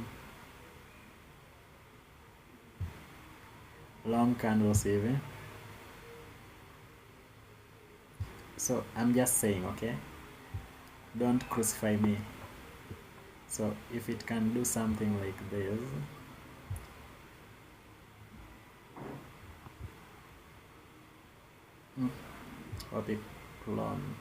long candles hivi. So I'm just saying, okay? Don't crucify me. So if it can do something like this, copy clone.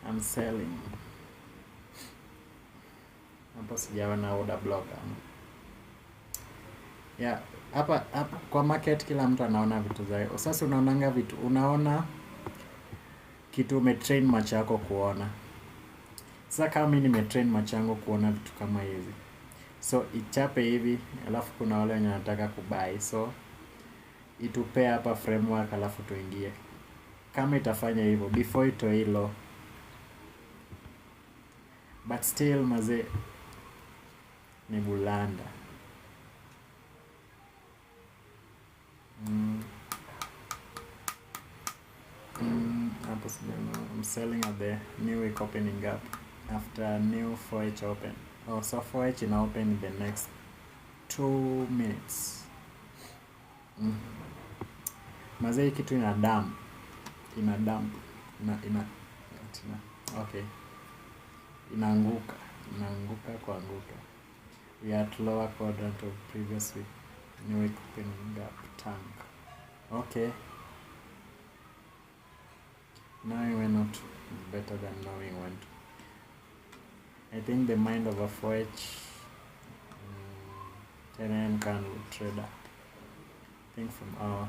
I'm selling. I'm hapo sijaona order block yeah. Hapa kwa market kila mtu anaona vitu zake. Sasa unaonanga vitu, unaona kitu umetrain macho yako kuona. Sasa kama mimi nimetrain macho yangu kuona vitu kama hizi, so ichape hivi, alafu kuna wale wenye wanataka kubuy, so itupe hapa framework, alafu tuingie. Kama itafanya hivyo before ito hilo, but still maze ni bulanda. I'm selling at the new week opening up after new 4H open. Oh, so 4H ina open in the next 2 minutes. Mazee kitu ina dump. Okay. Inaanguka kuanguka. We are at lower quadrant of previous week. New week opening up tank. Okay. Knowing when not is better than knowing when to. I think the mind of a 4H 10 AM candle trader. I think from our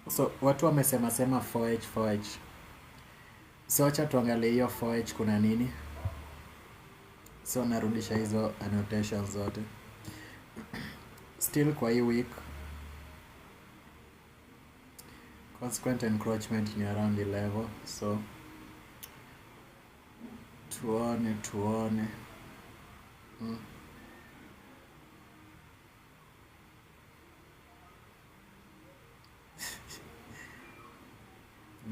so watu wamesema 4H. So acha tuangalie hiyo 4H kuna nini. So narudisha hizo annotations zote. Still kwa hii week consequent encroachment ni around the level, so tuone.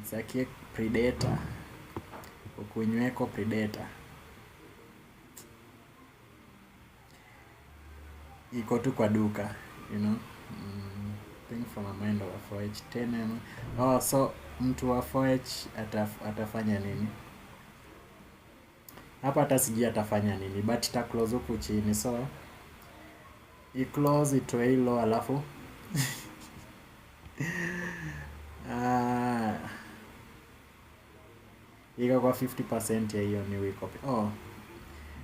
Nsakie predator, ukunyweko predator iko tu kwa duka, you know. Think from a mind of a 4H 10M. Oh, so mtu wa 4H atafanya nini hapa? Hata sijui atafanya nini, but ita close huku chini, so i-close itoe hilo alafu iko kwa 50% ya hiyo new week open. Oh,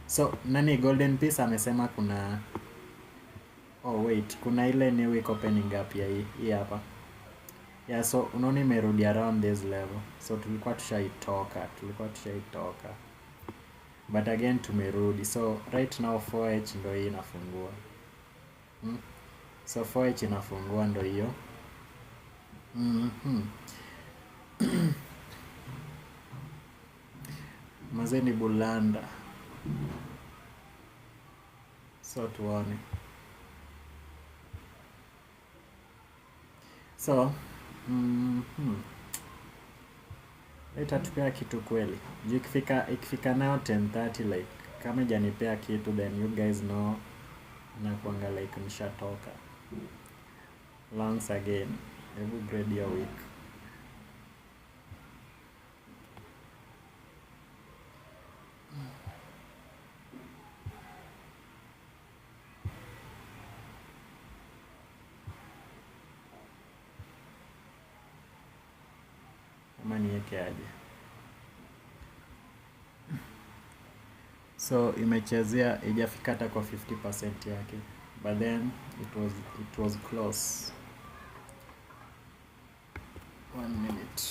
so nani golden piece amesema kuna kuna ile new week opening up ya hii hapa. Yeah, so unaona imerudi around this level, so tulikuwa tushaitoka, but again tumerudi, so right now 4H ndo hii inafungua. So 4H inafungua ndo hiyo. Mazeni bulanda, so tuone. So itatupea kitu kweli. Ikifika nao 10:30, like kama janipea kitu, then you guys know na kuanga like nishatoka. Once again, hebu grade your week. Ama niweke aje? So imechezea, ijafika hata kwa 50% yake, but then it was close. 1 minute.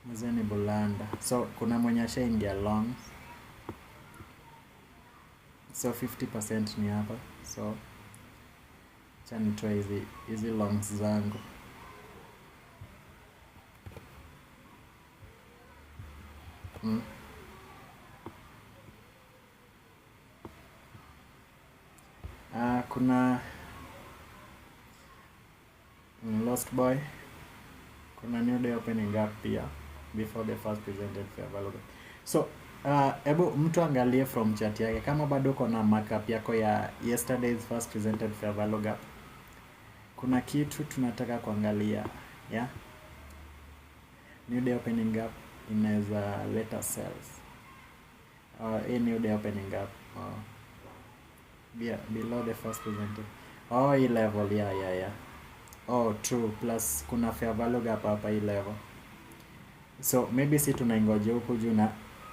Mazeni bulanda. So kuna mwenye ashaingia long, so 50% ni hapa, so acha nitoe hizi longs zangu. Kuna Lost Boy, kuna new day opening up pia before the first presented fair value. So hebu mtu angalie from chat yake kama bado uko na markup yako ya yesterday's first presented fair value gap. Kuna kitu tunataka kuangalia Yeah, new day opening up inaweza leta cells or a new day opening up below the first presented. Oh, hii level, yeah. Oh, true, plus kuna fair value gap hapa hii level, so maybe si tunaingoja huku juu na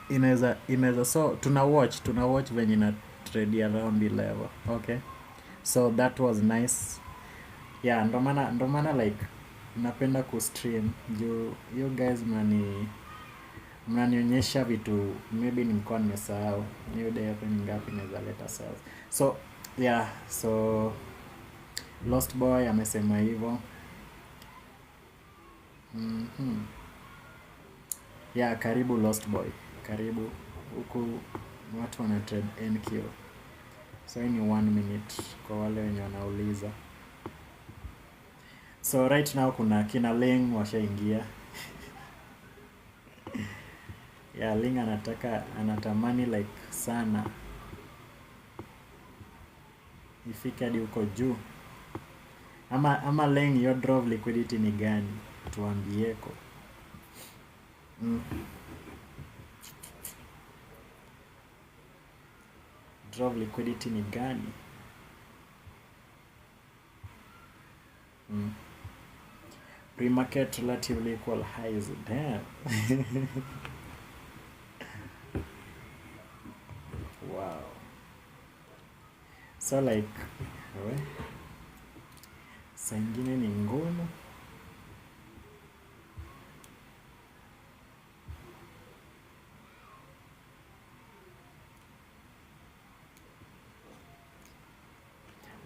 inaweza so tuna watch venye na trade around the level. Okay, so that was nice. Yeah, ndo maana like napenda kustream juu you guys mnanionyesha vitu maybe nilikuwa nimesahau. New day opening up inaweza leta sales. So yeah, so Lost Boy amesema hivyo. Yeah, karibu Lost Boy, karibu huku watu wana trade NQ. So hii ni 1 minute kwa wale wenye wanauliza. So right now kuna kina Ling washaingia. Yeah, Ling anatamani like sana ifike hadi huko juu. Ama Ling, your draw liquidity ni gani? Tuambieko. Draw liquidity ni gani? Pre-market relatively equal highs. Damn. Wow. So like saa ingine ni ngumu.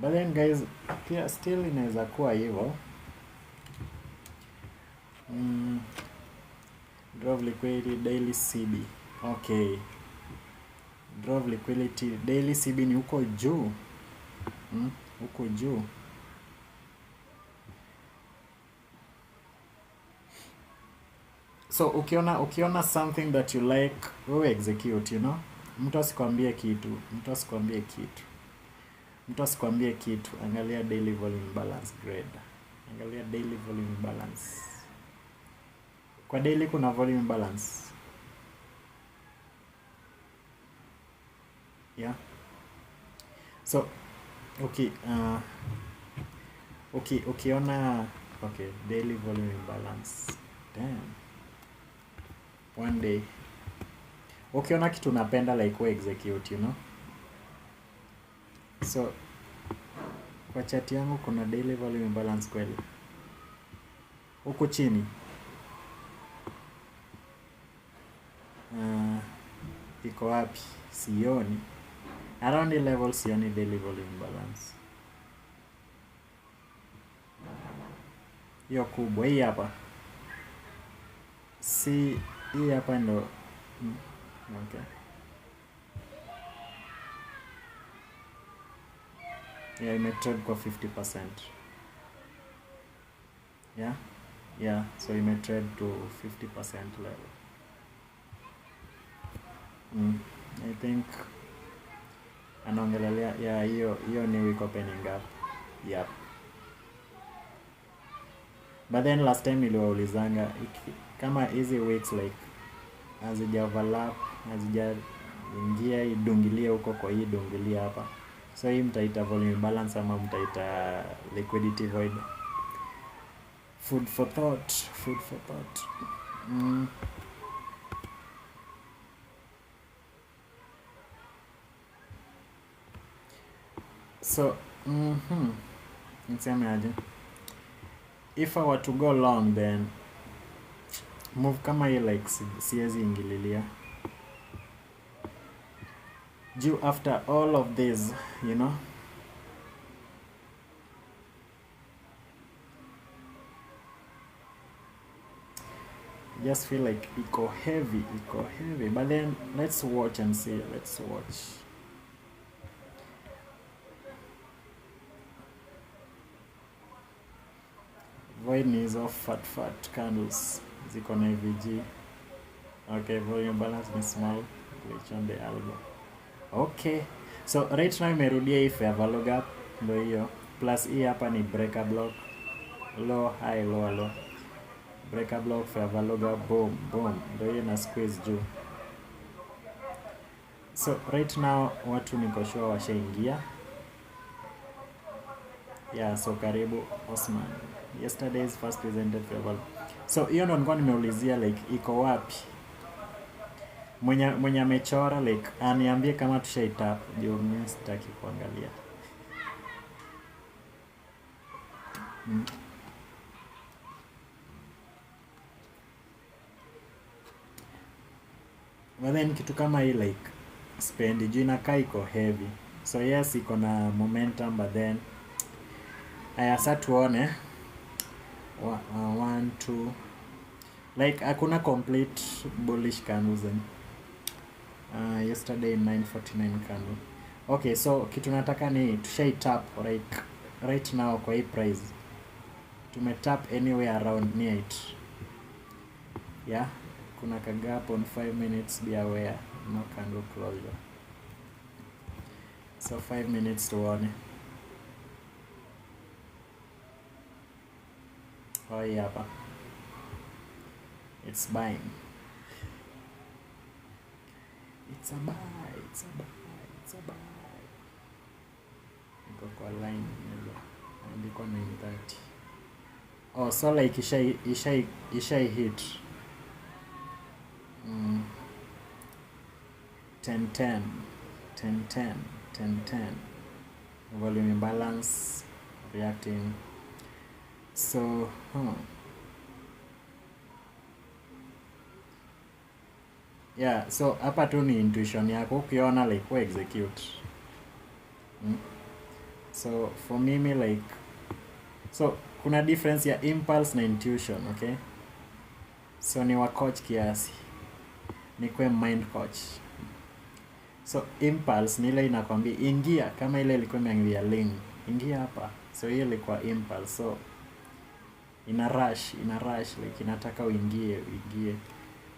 But then guys, pia still inaweza kuwa hivyo. Draw liquidity daily CB. Okay. Draw liquidity daily CB ni huko juu. Huko juu. So ukiona something that you like, wewe execute, you know? Mtu asikwambie kitu. Angalia daily volume balance grade. Angalia daily volume balance. Kwa daily kuna volume balance. Yeah. So ukiona daily volume balance. Damn. One day. Ukiona kitu unapenda like we execute, you know? So kwa chati yangu kuna daily volume balance kweli. Huku chini. Iko wapi? Sioni. Around the level sioni daily volume balance. Hiyo kubwa hii hapa. Si hii hapa ndo. Okay. Yeah, imetrade kwa 50%. Yeah, so imetrade to 50% level. I think anaongelelea hiyo ni week opening up. Yep. But then last time niliwaulizanga kama hizi weeks like hazija overlap, hazijaingia idungilie huko kwa hii dungilia hapa. So hii mtaita volume balance ama mtaita liquidity void. Food for thought. So, niseme aje. If I were to go long, then move kama hii like siwezi ingililia. Due after all of this, you know. Just feel like iko heavy. But then let's watch and see. Void is of fat candles. Ziko na EVG. Okay, volume balance ni small. Glitch on the elbow. Okay. So right now imerudia hii fair value gap. Ndio hiyo. Plus hii hapa ni breaker block. Low, high, low. breaker block, favor logger, boom boom, ndio hiyo na squeeze juu. So right now watu niko sure washaingia. Yeah, so karibu Osman. Yesterday's first presented favor. So hiyo ndo nilikuwa nimeulizia like iko wapi? Mwenye amechora like aniambie kama tushaitap, ndio mimi sitaki kuangalia. But then kitu kama hii like spend juu inakaa iko heavy. So yes, iko na momentum, but then aya sasa tuone 1 2 like hakuna complete bullish candles. Yesterday 949 candle. Okay, so kitu nataka ni tushaitap right now kwa hii price. Tumetap anywhere around near it. Yeah, kuna kagap on 5 minutes, be aware, no candle closure. So 5 minutes tuone. Oh yeah, hapa. It's buying. It's a buy. Niko kwa line nilo. Andiko 930. Oh, so like isha hit 10 volume imbalance reacting. So yeah, so hapa tu ni intuition yako, ukiona like we execute. So for me like, so kuna difference ya impulse na intuition, okay? So ni wa coach kiasi, ni kwe mind coach. So impulse ni ile inakwambia ingia, kama ile ilikuwa imeangalia link, ingia hapa. So hiyo ilikuwa impulse, so ina rush like inataka uingie.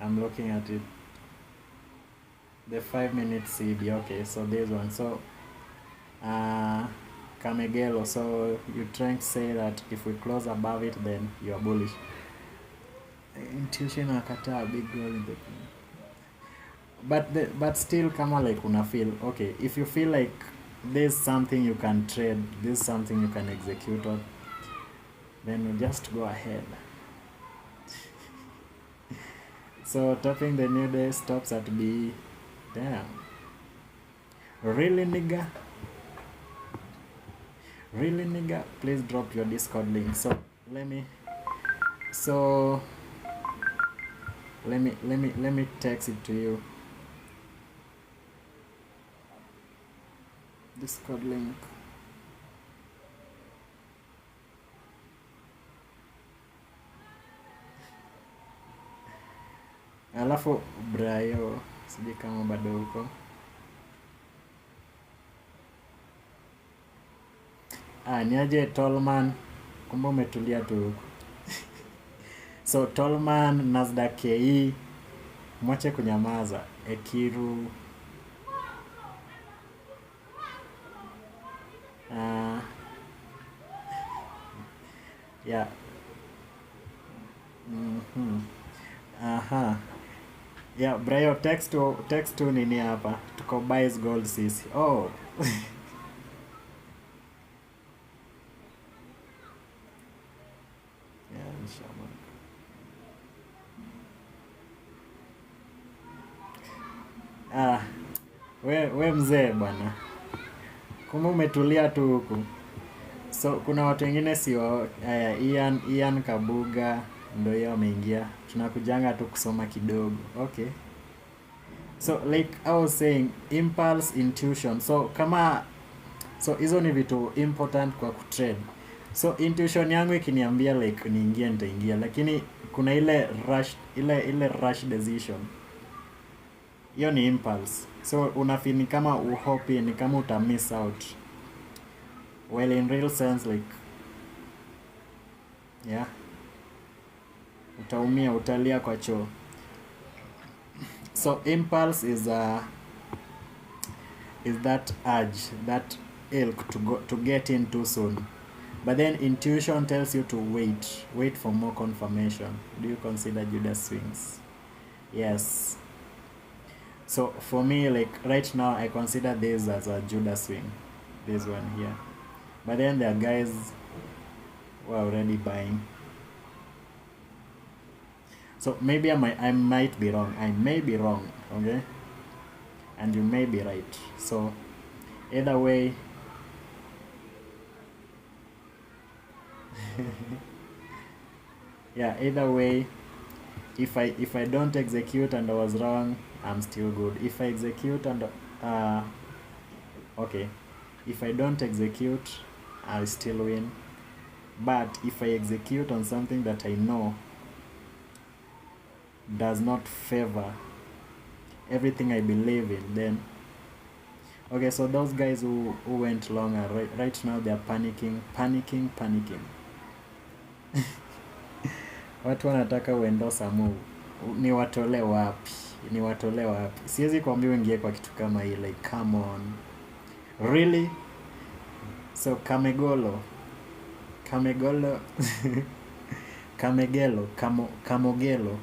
I'm looking at it, the 5 minute CD. Okay, so there's one. So Kamegelo, so you're trying to say that if we close above it, then you are bullish. Intuition akata a big role in the but still kama like una feel okay, if you feel like there's something you can trade, there's something you can execute on, then you just go ahead. So topping the new day stops at B. Damn, really nigga, please drop your Discord link. So let me text it to you. Discord link. Alafu Brayo, sijui kama bado huko. Niaje Tolman, kumbe umetulia tu huko. So Tolman, Nasdaq KE, mwache kunyamaza. Ekiru, yeah. Yeah, Brayo, text to nini hapa. Tuko buys gold sisi. Oh. Yeah, inshallah. We mzee bwana. Kumbe umetulia tu huku. So kuna watu wengine sio Ian Kabuga ndio yeye ameingia. Tunakujanga tu kusoma kidogo. Okay. So like I was saying, impulse, intuition. So hizo ni vitu important kwa kutrade. So intuition yangu ikiniambia like niingie nitaingia, lakini kuna ile rush decision. Hiyo ni impulse. So unafeel ni kama uhopi, ni kama uta miss out. Well, in real sense like yeah, utaumia, utalia kwa choo. So impulse is that urge, that ilk to get in too soon. But then intuition tells you to wait for more confirmation. Do you consider Judas swings? Yes. So for me, like right now, I consider this as a Judas swing, this one here. But then there are guys who are already buying. So maybe I might be wrong. I may be wrong, okay? And you may be right. So either way, yeah, either way, if I don't execute and I was wrong, I'm still good. If I execute and okay, if I don't execute, I still win. But if I execute on something that I know does not favor everything I believe in, then okay. So those guys who went long are right now, they are panicking. Watu wanataka uendosa move. Ni watole wapi? Siwezi kuambia uingie kwa kitu kama hii, like come on. Really? So Kamegelo Kamogelo,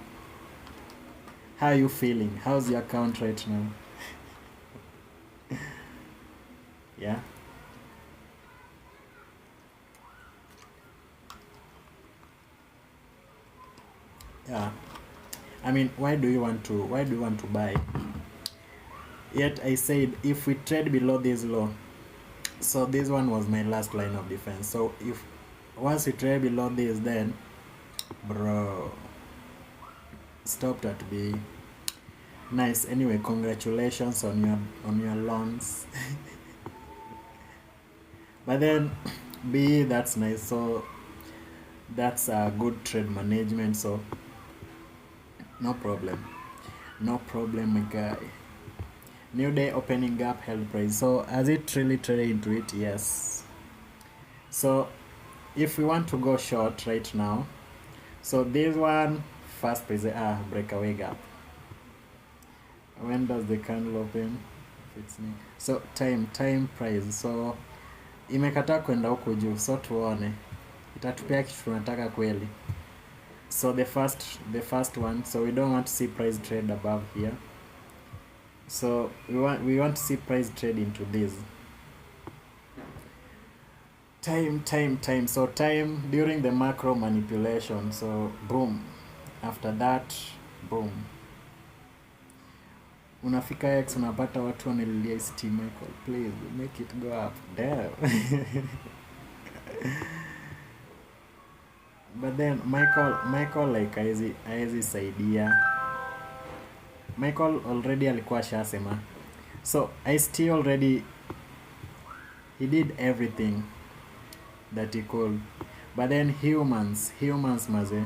how are you feeling? How's your account right now? Yeah. Yeah. I mean, why do you want to buy? Yet I said if we trade below this low, so this one was my last line of defense. So if once we trade below this, then bro, stopped at B. Nice. Anyway, congratulations on your loans. But then B, that's nice. So that's a good trade management. So no problem, my guy. New day opening up, held price. So has it really traded into it? Yes. So if we want to go short right now, so this one first price breakaway gap. When does the candle open? So time price. So imekataa kwenda huko juu, so tuone itatupea kitu tunataka kweli. So the first one, so we don't want to see price trade above here. So we want to see price trade into this. Time. So time during the macro manipulation. So boom. After that, boom. Unafika X unapata watu wanalilia ICT. Michael, please make it go up. Damn. But then Michael like haezi saidia. Michael already alikuwa shasema. So ICT already, he did everything that he could. But then humans maze,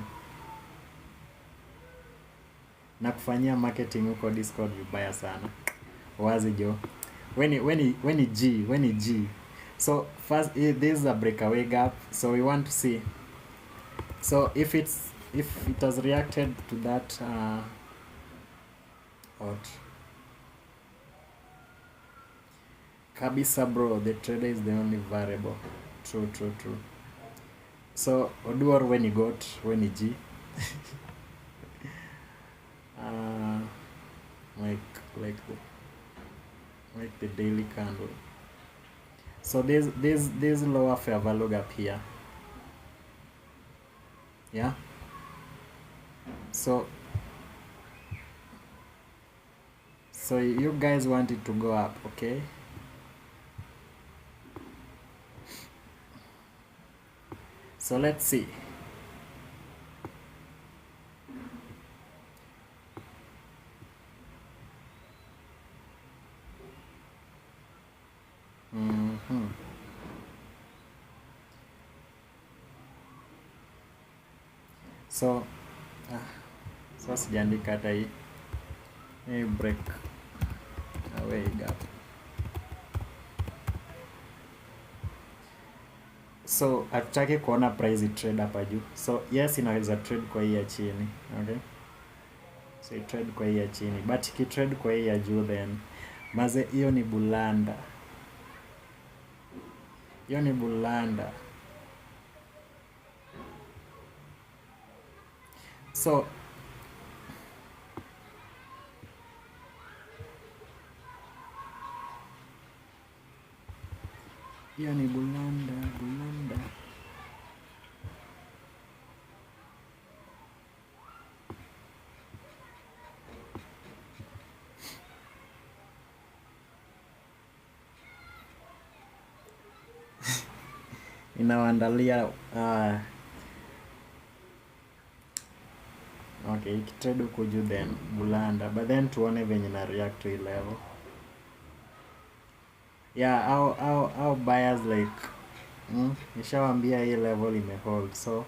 na kufanyia marketing huko Discord vibaya sana. Wazi jo. When G. So first, this is a breakaway gap. So we want to see. So if it has reacted to that kabisa bro, the trader is the only variable. True. So Oduor when he G. like the daily candle. So there's lower fair value gap here. Yeah. So you guys want it to go up, okay? So let's see. So sijaandika hata hii. Break away gap. So hatutaki kuona price trade hapa juu. So yes, inaweza trade kwa hii ya chini, okay? So trade kwa hii ya chini, but ki trade kwa hii ya juu, then maze hiyo ni bulanda. So hiyo ni bulanda. Inawaandalia okay, ikitrade huku juu then bulanda, but then tuone venye na react to hii level. Yeah, our buyers like nishawambia hii level imehold, so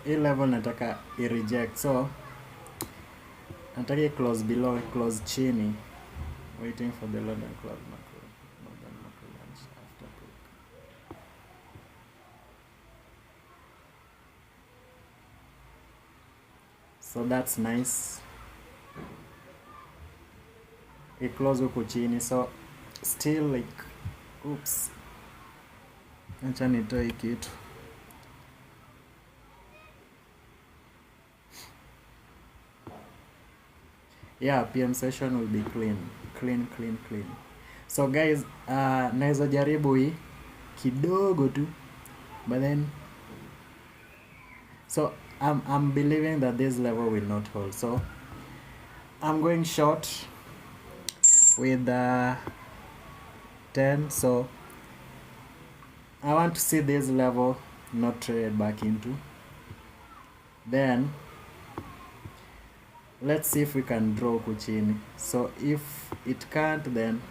hii level nataka i-reject, so nataka close below, close chini, waiting for the London close macro lunch after peak. So that's nice, i close huku chini, so still like oops, acha nitoe kitu. Yeah, PM session will be clean. So guys, naweza jaribu hii kidogo tu, but then so I'm believing that this level will not hold, so I'm going short with 10. So I want to see this level not trade back into, then let's see if we can draw kuchini. So if it can't, then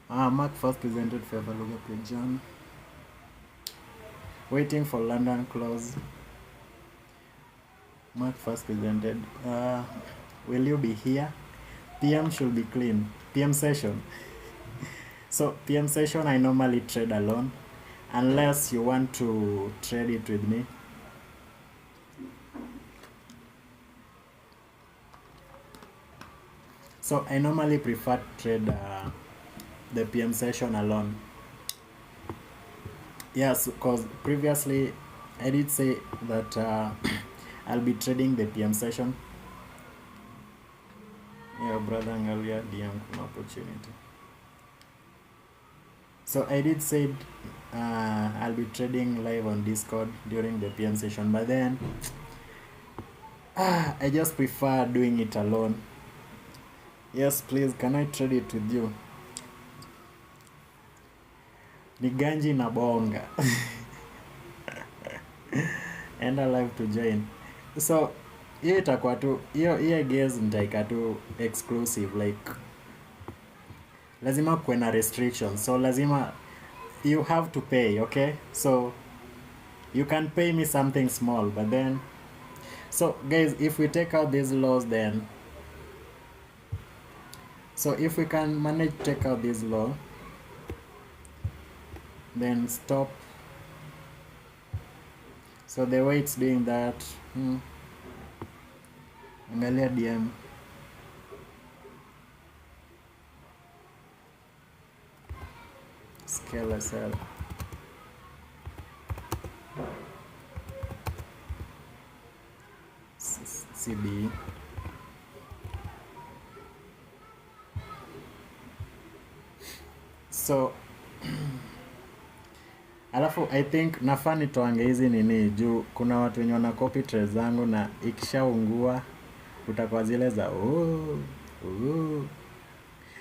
Mark first presented favor logo John. Waiting for London close. Mark first presented. Will you be here? PM should be clean. PM session. So PM session I normally trade alone, unless you want to trade it with me. So I normally prefer to trade the PM session alone. Yes, because previously I did say that I'll be trading the PM session. Yeah, brother angalia DM kuna opportunity. So I did say I'll be trading live on Discord during the PM session, but then I just prefer doing it alone. Yes, please, can I trade it with you? Ni ganji na bonga. Enda live to join. So hiyo itakuwa tu hiyo gaze nitaika tu exclusive, like lazima kuwe na restrictions, so lazima you have to pay, okay? So you can pay me something small, but then so guys, if we take out these laws, then so if we can manage to take out this law, then stop. So the way it's doing that, angalia DM. Scale SL. CB. So alafu I think nafaa nitoange hizi nini juu kuna watu wenye wana copy trades zangu, na ikishaungua utakuwa zile za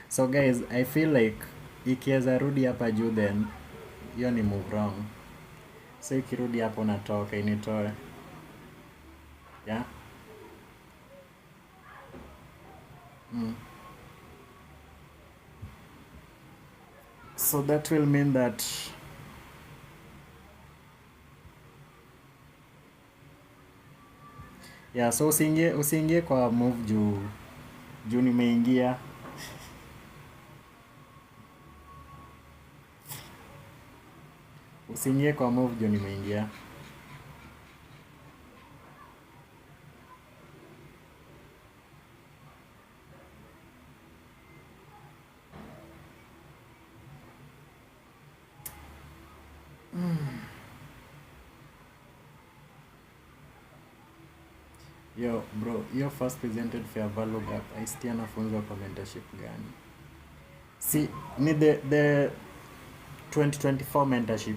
So guys, I feel like ikiweza rudi hapa juu, then hiyo ni move wrong. So ikirudi hapo natoka initoe. Yeah. So that will mean that yeah, so usiingie kwa move juu nimeingia. Usiingie kwa move juu nimeingia. Yo bro, your first presented fair value gap. ICT anafunzwa kwa mentorship gani? Si ni the 2024 mentorship.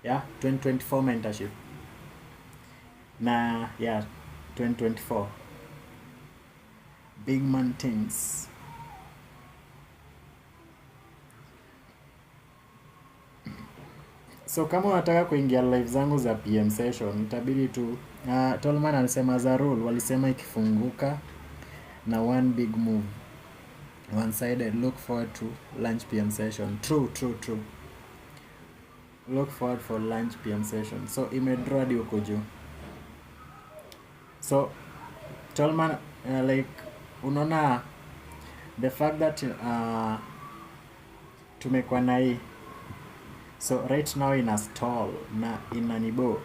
Yeah, 2024 mentorship. Na yeah, 2024. Big man things. So kama unataka kuingia live zangu za PM session, itabidi tu Tolman alisema za rule, walisema ikifunguka na one big move, one sided, look forward to lunch PM session. True. Look forward for lunch PM session. So imedraw hadi huko juu. So Tolman like unaona the fact that tumekuwa na hii. So right now in a stall na inanibo.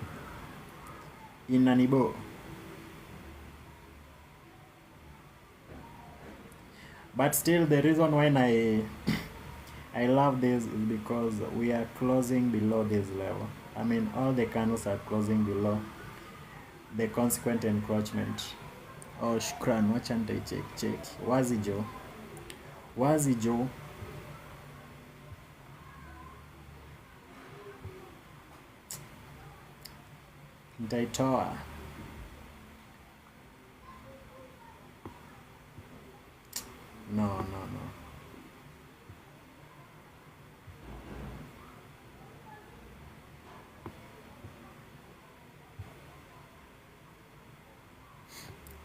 But still the reason why I love this is because we are closing below this level. I mean all the candles are closing below the consequent encroachment. Oh shukran, wacha check. Wazi jo. Nitaitoa. No.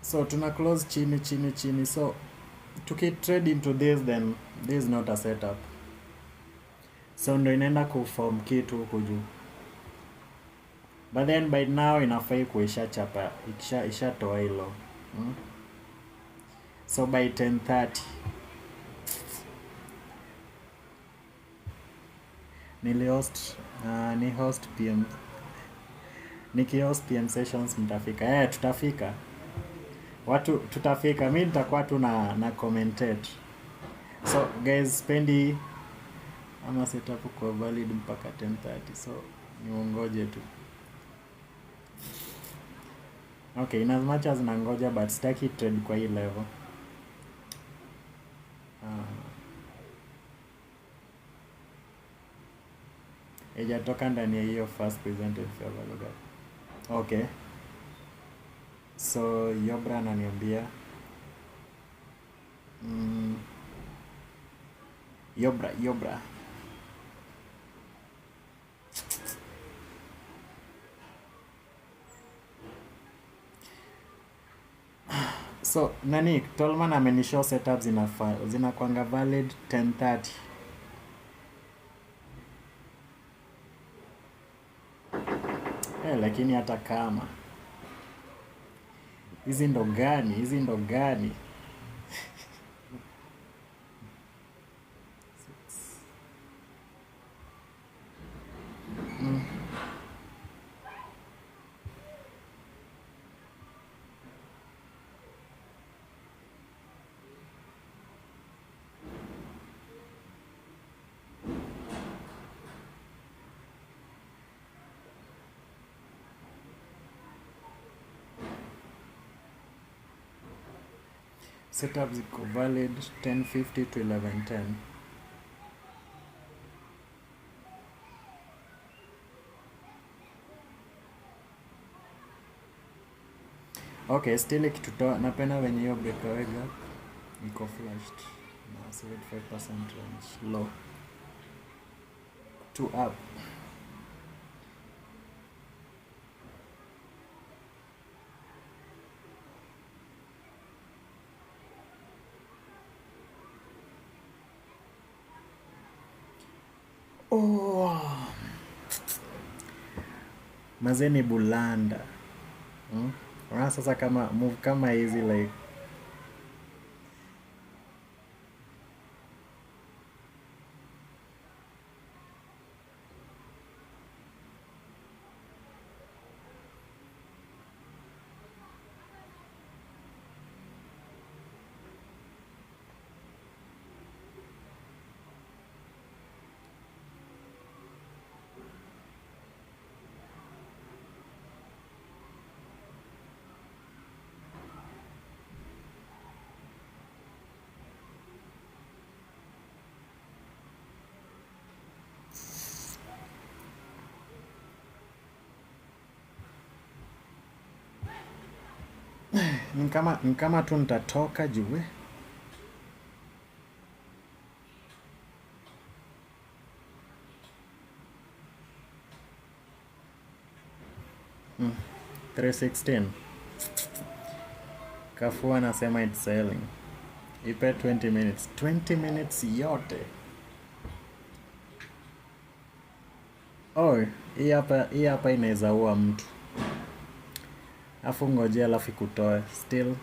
So tuna close chini. So tukitrade into this, then this is not a setup. So ndo inaenda kuform kitu huku juu. But then by now inafai kuisha chapa, ishatoa hilo. So by 10:30 host PM. Nikihost PM sessions mtafika. Tutafika. Watu tutafika. Mimi nitakuwa tu na commentate. So guys, spendi ama setup kwa valid mpaka 10:30. So niungoje tu. Okay, in as much as nangoja but sitaki trade kwa hii level. Ijatoka ndani ya hiyo first presented fair value gap. Okay. So Yobra ananiambia Yobra. So nani Tolman amenishow setups zinakwanga valid 10:30. Lakini hata kama hizi ndo gani? Setup ziko valid 10:50 to 11:10. Okay, still ikitutoa napenda wenye hiyo breakaway gap iko flashed na 75% range low to up. Mazeni bulanda. Sasa kama move kama hizi like ni kama tu nitatoka juu. 316. Kafua anasema it's selling. Ipe 20 minutes. 20 minutes yote. Oh, hii hapa inaweza ua mtu. Afu ngojea alafu ikutoe. Still.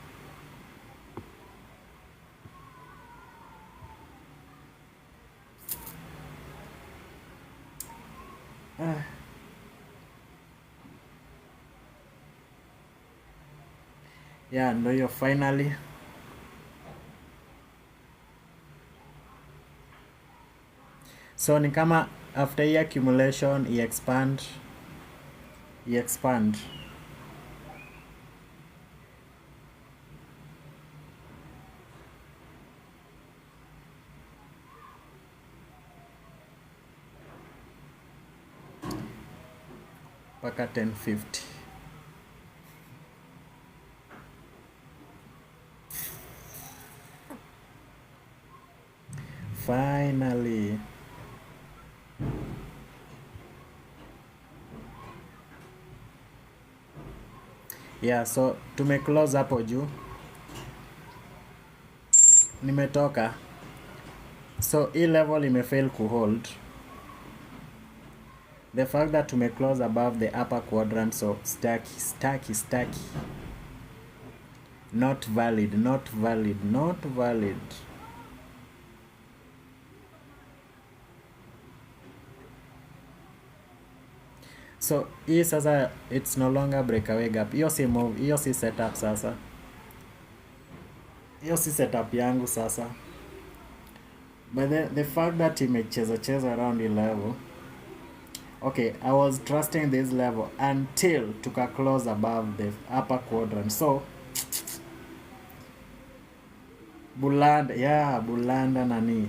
Yeah, ndo hiyo finally. So ni kama after hii accumulation i expand mpaka 1050. Finally. Yeah, so close hapo juu. Nimetoka. So hii level imefail kuhold. The fact that close above the upper quadrant, so stacky. Not valid. So hii sasa it's no longer breakaway gap. Hiyo si move, hiyo si setup sasa. Hiyo si setup yangu sasa. But the fact that imecheza around the level. Okay, I was trusting this level until close above the upper quadrant. So bulanda nani.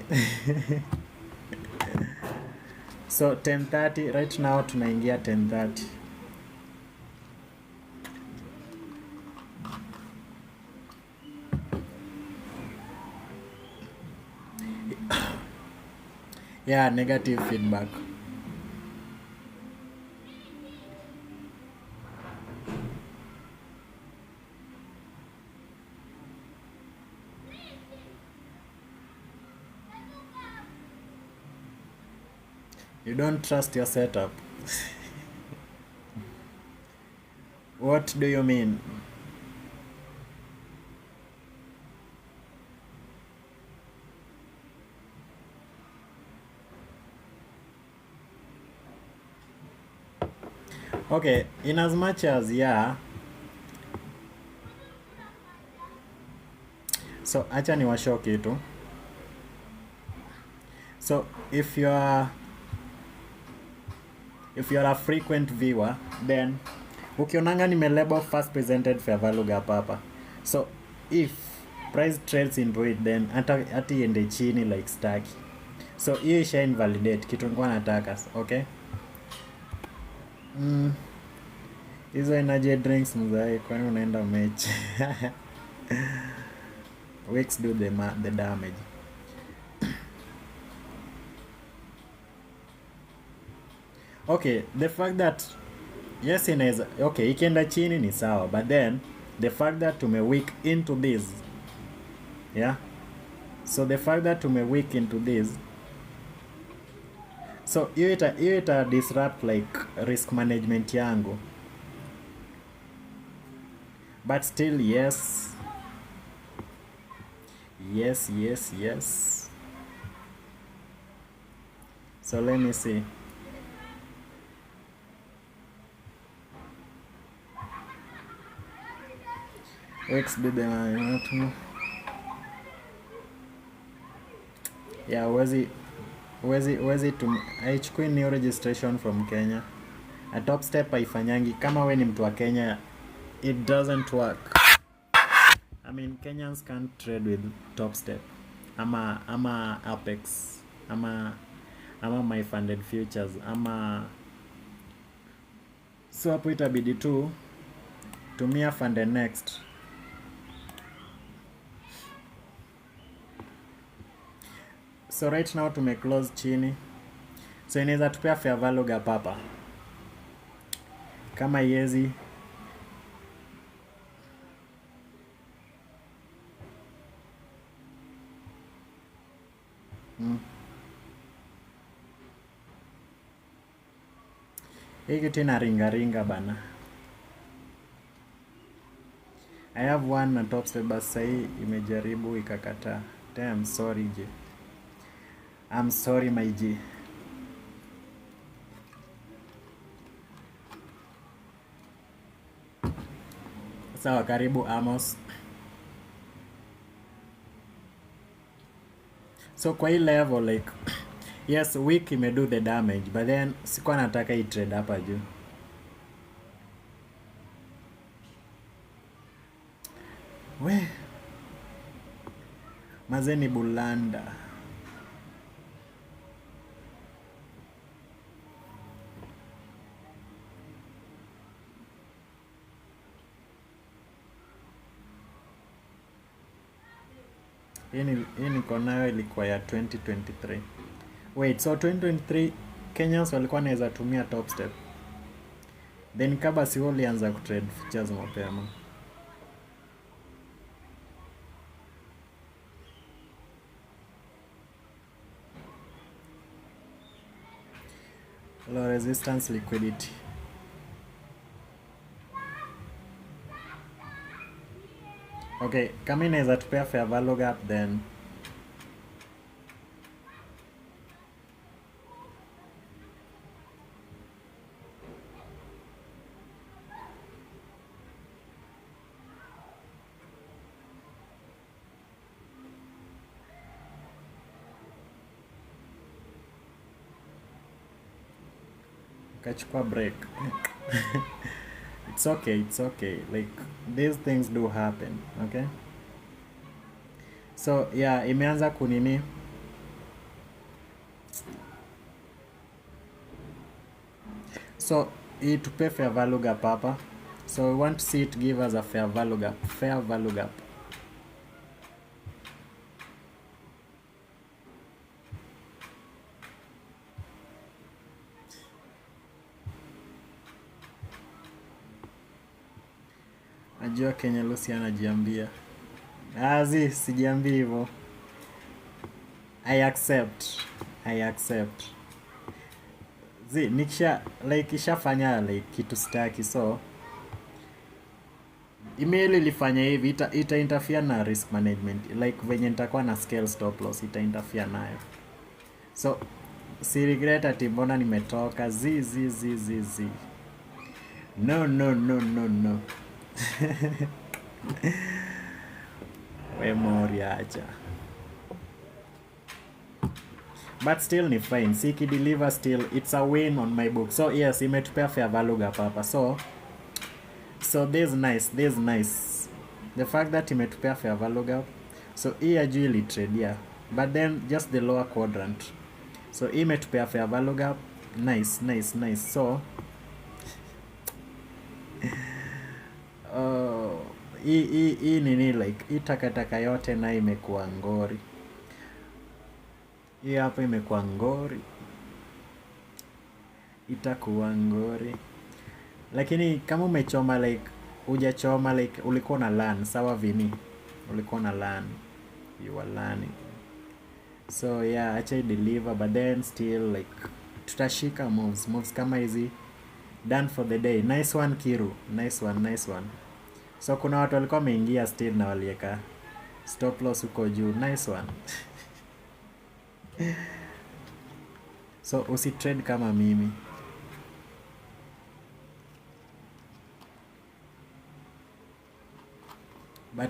So 10:30 right now tunaingia 10:30. Yeah, negative feedback. You don't trust your setup. What do you mean? Okay, in as much as yeah. So acha niwashow kitu. So if you are a frequent viewer, then ukionanga nimelabel first presented fair value gap hapa. So if price trades into it, then hata iende chini like stack. So hiyo isha invalidate kitu nilikuwa nataka, okay? Hizo energy drinks mzai, kwani unaenda mechi? Wicks do the damage. Okay, the fact that yes inaweza okay ikienda chini ni sawa, but then the fact that tumeweak into this, yeah, so the fact that tumeweak into this, so hiyo ita disrupt like risk management yangu, but still yes. So let me see. Yeah, wezi haichukui new registration from Kenya. A top step haifanyangi. Kama we ni mtu wa Kenya, it doesn't work. I mean, Kenyans can't trade with top step. Ama Apex. Ama my funded futures. So hapo itabidi tu tumia funded next. So right now tumeclose chini, so inaweza tupea fair value gap hapa kama yezi hii kitu ina ringa bana. I have one na top step, but sahii imejaribu ikakataa. Damn, sorry J. I'm sorry my J. Sawa, karibu Amos. So kwa hii level like yes, weak imedo the damage, but then sikuwa nataka hii trade hapa juu. We mazeni bulanda. Hii niko nayo ilikuwa ya 2023. Wait, so 2023 Kenyans walikuwa naweza tumia top step, then kaba si walianza kutrade futures mapema. Low resistance liquidity. Okay, kama inaweza tupea fair value gap then kachukua break. It's okay. Like these things do happen, okay? So yeah, imeanza kunini. So itupe fair value gap hapa. So we want to see it give us a fair value gap. Najua Kenya Lucy anajiambia. Sijiambii hivyo. I accept. Nikisha like ishafanya like kitu staki, so email ilifanya hivi ita interfere na risk management, like venye nitakuwa na scale stop loss ita interfere nayo, so si regret ati mbona nimetoka zi. No. We mori acha. But still ni fine. Siki deliver still. It's a win on my book. So yes, imetupea fair value gap hapa. So this is nice. The fact that imetupea fair value gap. So hii ya juu ili trade, yeah. But then just the lower quadrant. So hii imetupea fair value gap. Nice. So hii nini like hii takataka yote na imekuwa ngori. Hii hapa imekuwa ngori. Itakuwa ngori. Lakini kama umechoma like hujachoma like ulikuwa na learn, sawa vini. Ulikuwa na learn. You were learning. So yeah, acha I deliver, but then still like tutashika moves kama hizi. Done for the day. Nice one Kiru. Nice one. So kuna watu walikuwa wameingia still na walieka stop loss uko juu. Nice one. So usitrade kama mimi. But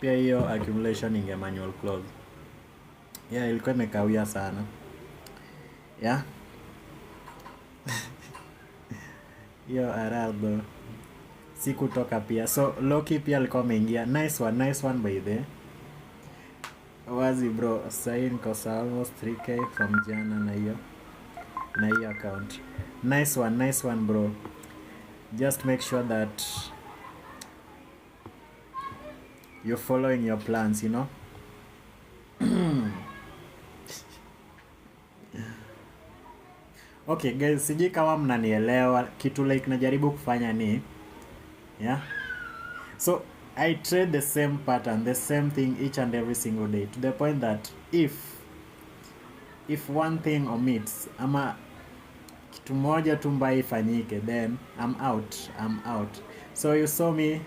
pia hiyo accumulation inge manual close. Yeah, ilikuwa imekawia sana. Yeah. Hiyo Araldo sikutoka pia. So Loki pia alikuwa ameingia. Nice one by the wazi bro. Sign kosa almost 3k from jana na hiyo account. Nice one bro. Just make sure that you're following your plans, you know. Okay guys, sijui kama mnanielewa kitu like najaribu kufanya ni yeah. So I trade the same pattern, the same thing each and every single day, to the point that if one thing omits ama kitu moja tu mbaya ifanyike, then I'm out. So you saw me,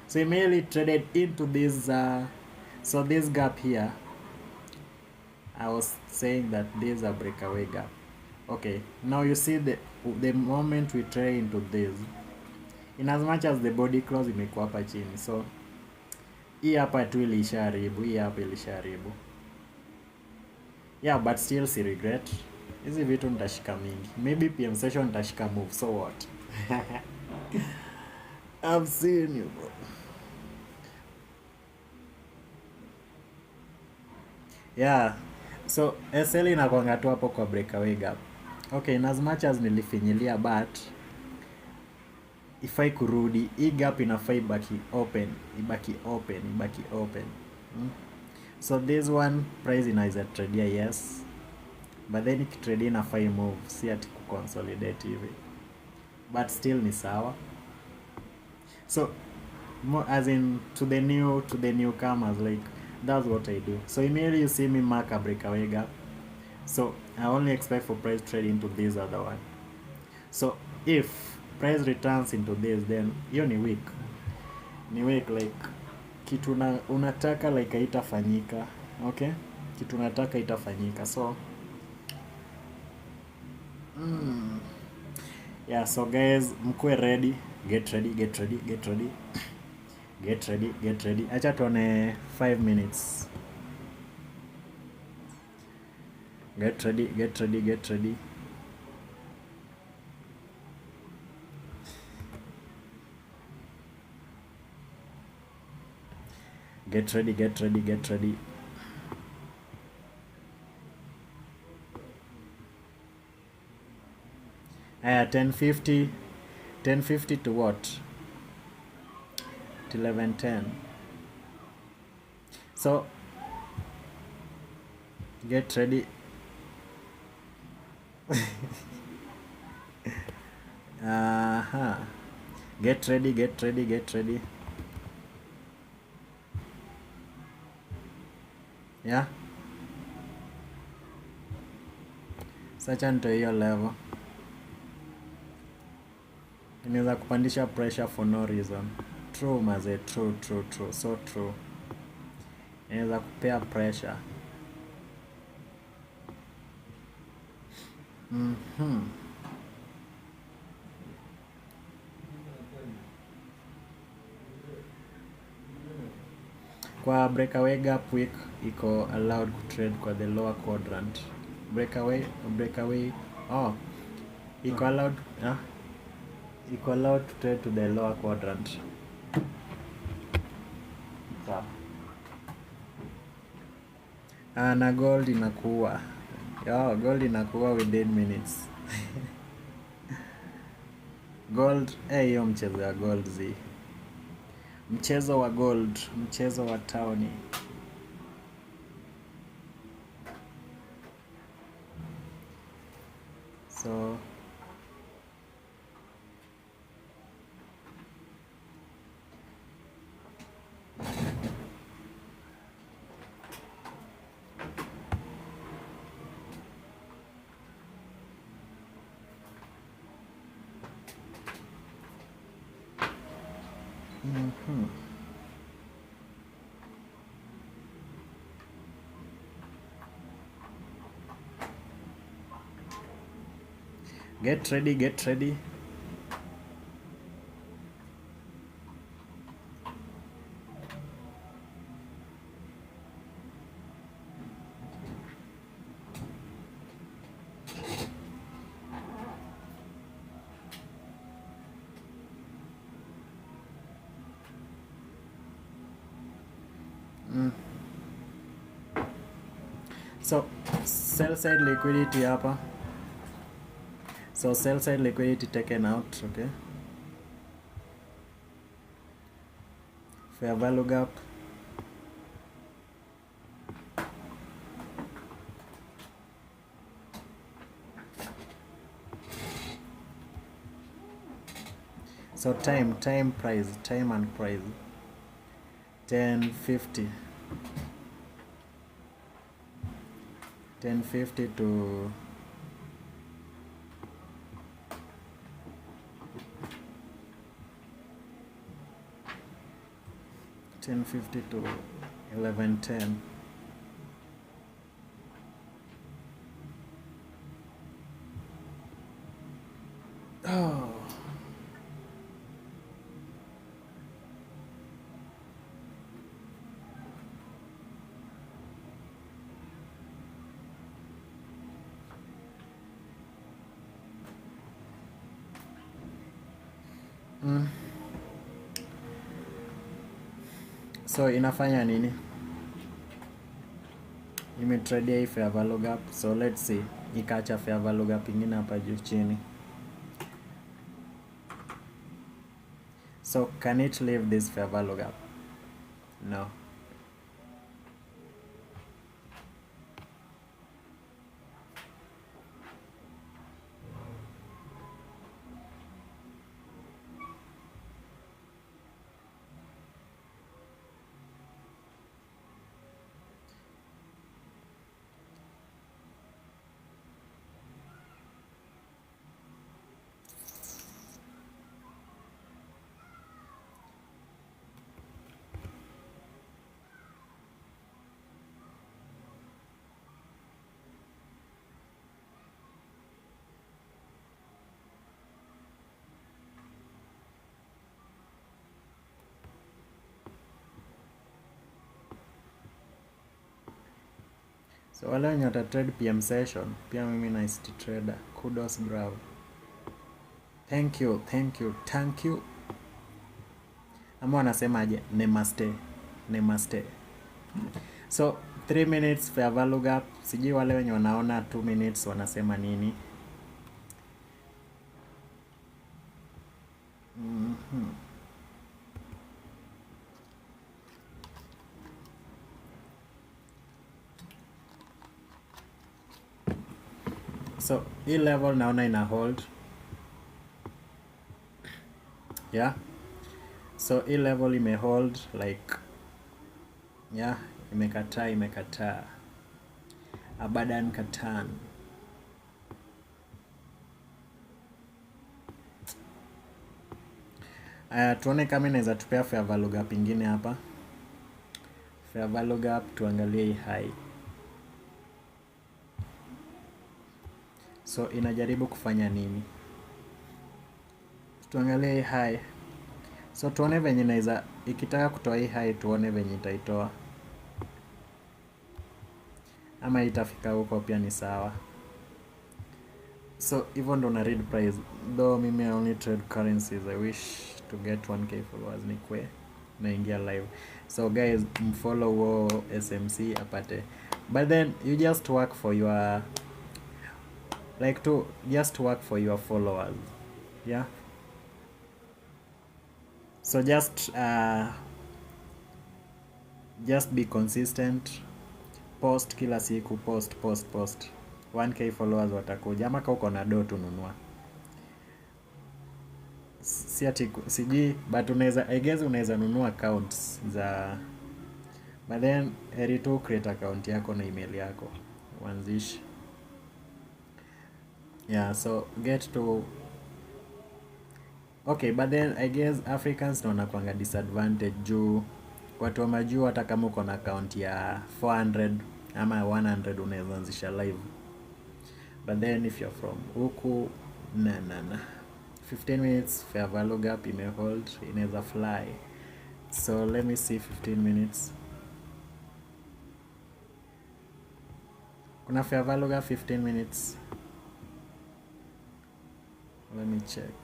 so I merely traded into this so this gap here, I was saying that this is a breakaway gap. Okay, now you see the moment we trade into this, in as much as the body close imekuwa hapa chini, so hii hapa tu ilisharibu, hii hapa ilisharibu. Yeah, but still si regret. Hizi vitu nitashika mingi. Maybe PM session nitashika move, so what? I've seen you, bro. Yeah, so SL inakwanga tu hapo kwa breakaway gap. Okay, in as much as nilifinyilia, but ifai kurudi, hii gap inafai ibaki open. So this one price inaweza trade, yes, but then ikitrade inafai move, si ati kuconsolidate hivi, but still ni sawa. So more as in to the newcomers, like that's what I do. So immediately you see me mark a breakaway gap, so I only expect for price trade into this other one. So if price returns into this, then hiyo ni weak, like kitu unataka like haitafanyika. Okay, kitu unataka itafanyika. So yeah, so guys, mkue ready, get ready. Acha tuone 5 minutes. Get ready. Get ready. Get ready. Aya, 10:50 to what? To 11:10. So get ready. Get ready. Yeah, such and hiyo level inaweza kupandisha pressure for no reason. True maze, true, so true. Inaweza kupea pressure. Kwa breakaway gap week iko allowed to trade kwa the lower quadrant. Breakaway iko allowed to trade to the lower quadrant. Na gold inakuwa within minutes. Gold, hiyo mchezo ya gold zi. Mchezo wa gold, mchezo wa tauni. So get ready. So sell side liquidity hapa. So sell side liquidity taken out, okay? Fair value gap. So time price, time and price. 1050 to 1110. Oh. So inafanya nini? Imetradia hii fair value gap. So let's see, ikaacha fair value gap ingine hapa juu chini. So can it leave this fair value gap? No. So wale wenye wata trade PM session, pia mimi na ICT trader, kudos bravo. Thank you. Ama wanasemaje? Namaste. So 3 minutes fair value gap. Sijui wale wenye wanaona 2 minutes wanasema nini. So hii level naona ina hold. Yeah. So hii level ime hold like, yeah, imekataa. Abadan katan. Tuone kama inaweza tupea fair value gap ingine hapa. Fair value gap, tuangalie hii high. So inajaribu kufanya nini? Tuangalie hii high. So tuone venye inaweza, ikitaka kutoa hii high, tuone venye itaitoa. Ama itafika huko pia ni sawa. So hivyo ndo na read price. Though mimi I only trade currencies. I wish to get 1k followers nikwe naingia live. So guys, mfollow wo SMC apate. But then you just work for your, like, to just work for your followers. Yeah. So just be consistent. Post kila siku, post 1k followers watakuja. Ama kama uko na do tununua. Si ati siji, but unaweza, I guess unaweza nunua accounts za, but then heri tu create account yako na email yako uanzishe. Yeah, so get to, okay, but then I guess Africans wanakuanga disadvantage juu watu wa majuu, hata kama uko na account ya 400 ama 100 unaweza anzisha live. But then if you're from huku, na 15 minutes fair value gap imehold, inaweza fly. So let me see 15 minutes. Kuna fair value gap 15 minutes. Let me check.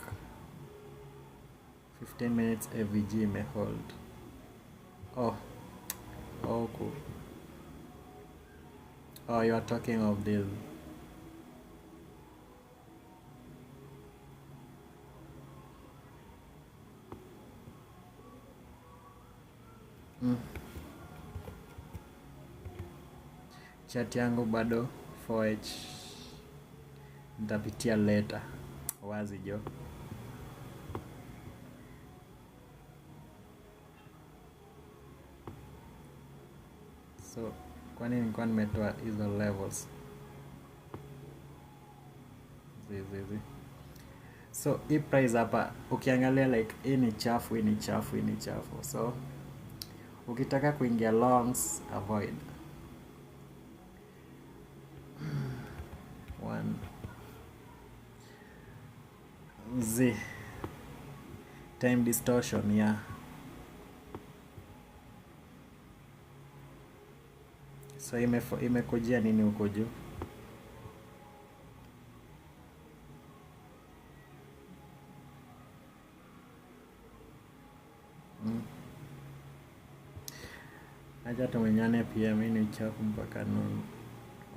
15 minutes AVG imehold. Oh, cool. Oh, you are talking of this. Chat yangu bado 4H. Nitapitia later. Wazi jo. So kwa nini nilikuwa nimetoa hizo levels? Zizi. So hii price hapa ukiangalia like hii ni chafu. So ukitaka kuingia longs, avoid. One Z time distortion, yeah. So imekujia nini huko juu? Acha tumenyane pia, mimi ni chafu mpaka noon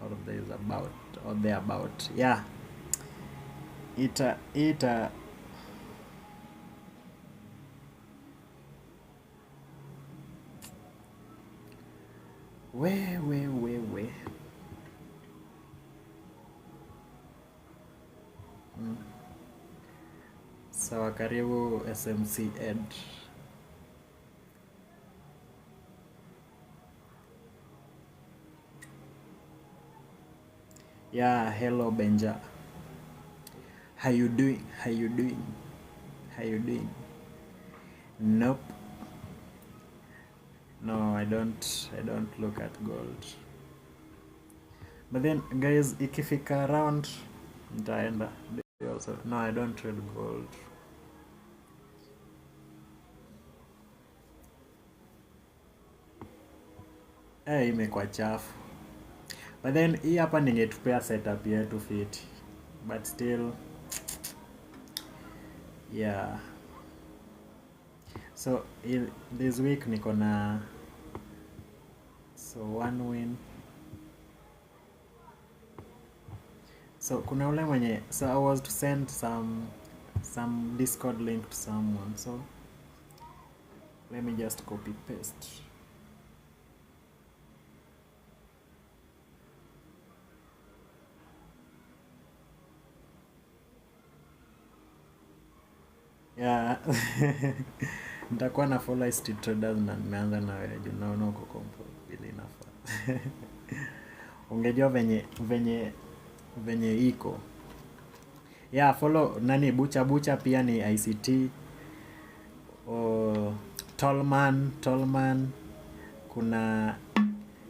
or there is about or there about, yeah. Ita we sawa. Karibu SMC Ed. Yeah, hello Benja. How you doing? Nope. No, I don't look at gold. But then guys, ikifika around nitaenda. Also, no, I don't trade gold. Imekuwa chafu. But then hii hapa ningetupea setup yetu fit. But still, yeah. So this week niko na one win. So kuna ule mwenye, so I was to send some Discord link to someone. So let me just copy paste. Yeah. Nitakuwa na follow ICT traders na nimeanza na wewe juu naona uko compo vile inafaa. Ungejua venye iko. Yeah, follow nani bucha pia ni ICT. Tallman kuna,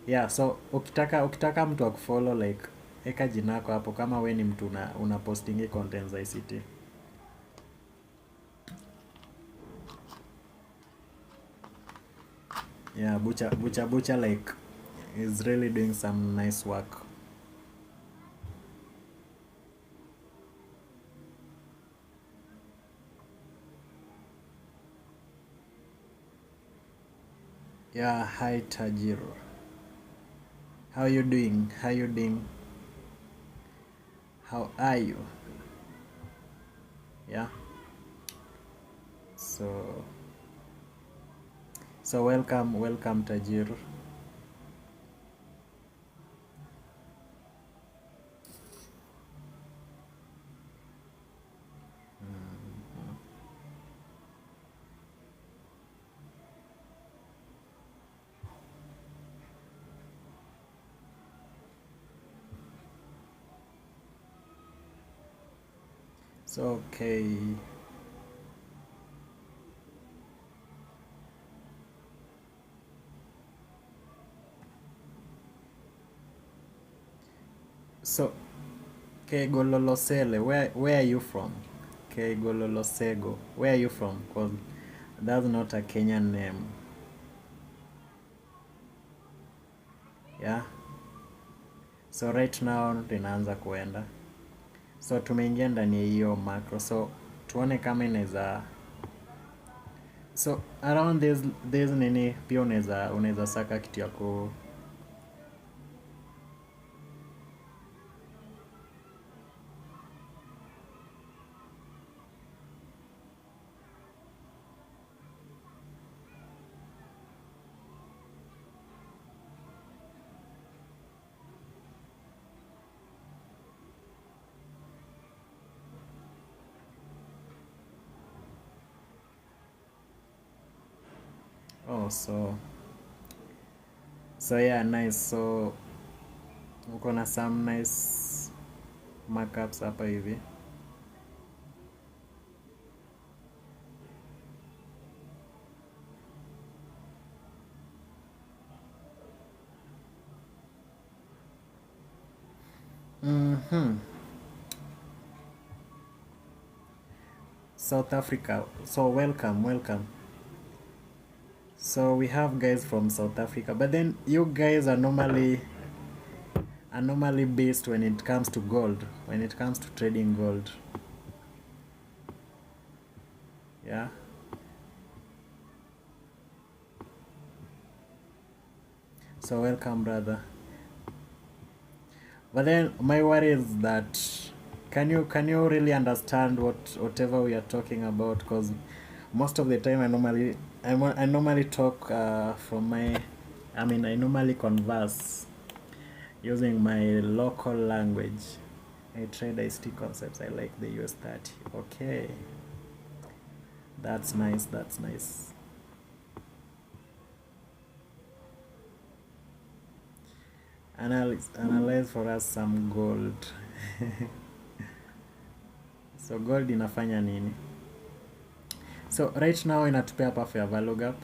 yeah. So ukitaka mtu akufollow, like eka jina lako hapo kama we ni mtu una postingi content za ICT. Yeah, bucha like is really doing some nice work. Yeah, hi Tajiro. How you doing? How are you? Yeah. So welcome Tajiro. So okay. So Kegololosele, where are you from? Kegololosego, where are you from? Because that's not a Kenyan name. Yeah. So right now tunaanza kuenda. So tumeingia ndani ya hiyo macro. So tuone kama inaweza. So around this nini pia unaweza saka kitu ya ku. Oh, so So yeah, nice. So uko na some nice markups hapa hivi. South Africa. So welcome. So we have guys from South Africa, but then you guys are normally based when it comes to gold, when it comes to trading gold. Yeah. So welcome, brother. But then my worry is that can you really understand whatever we are talking about? Because most of the time I normally talk from my, I normally converse using my local language. I trade ICT concepts. I like the US 30. Okay, that's nice. Analyze for us some gold. So gold inafanya nini? So right now inatupea hapa fair value gap.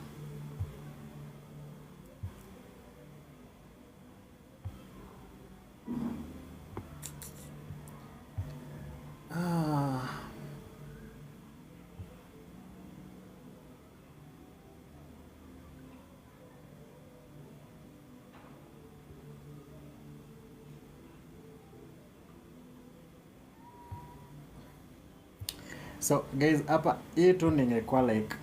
So guys, hapa hii tu ningekuwa like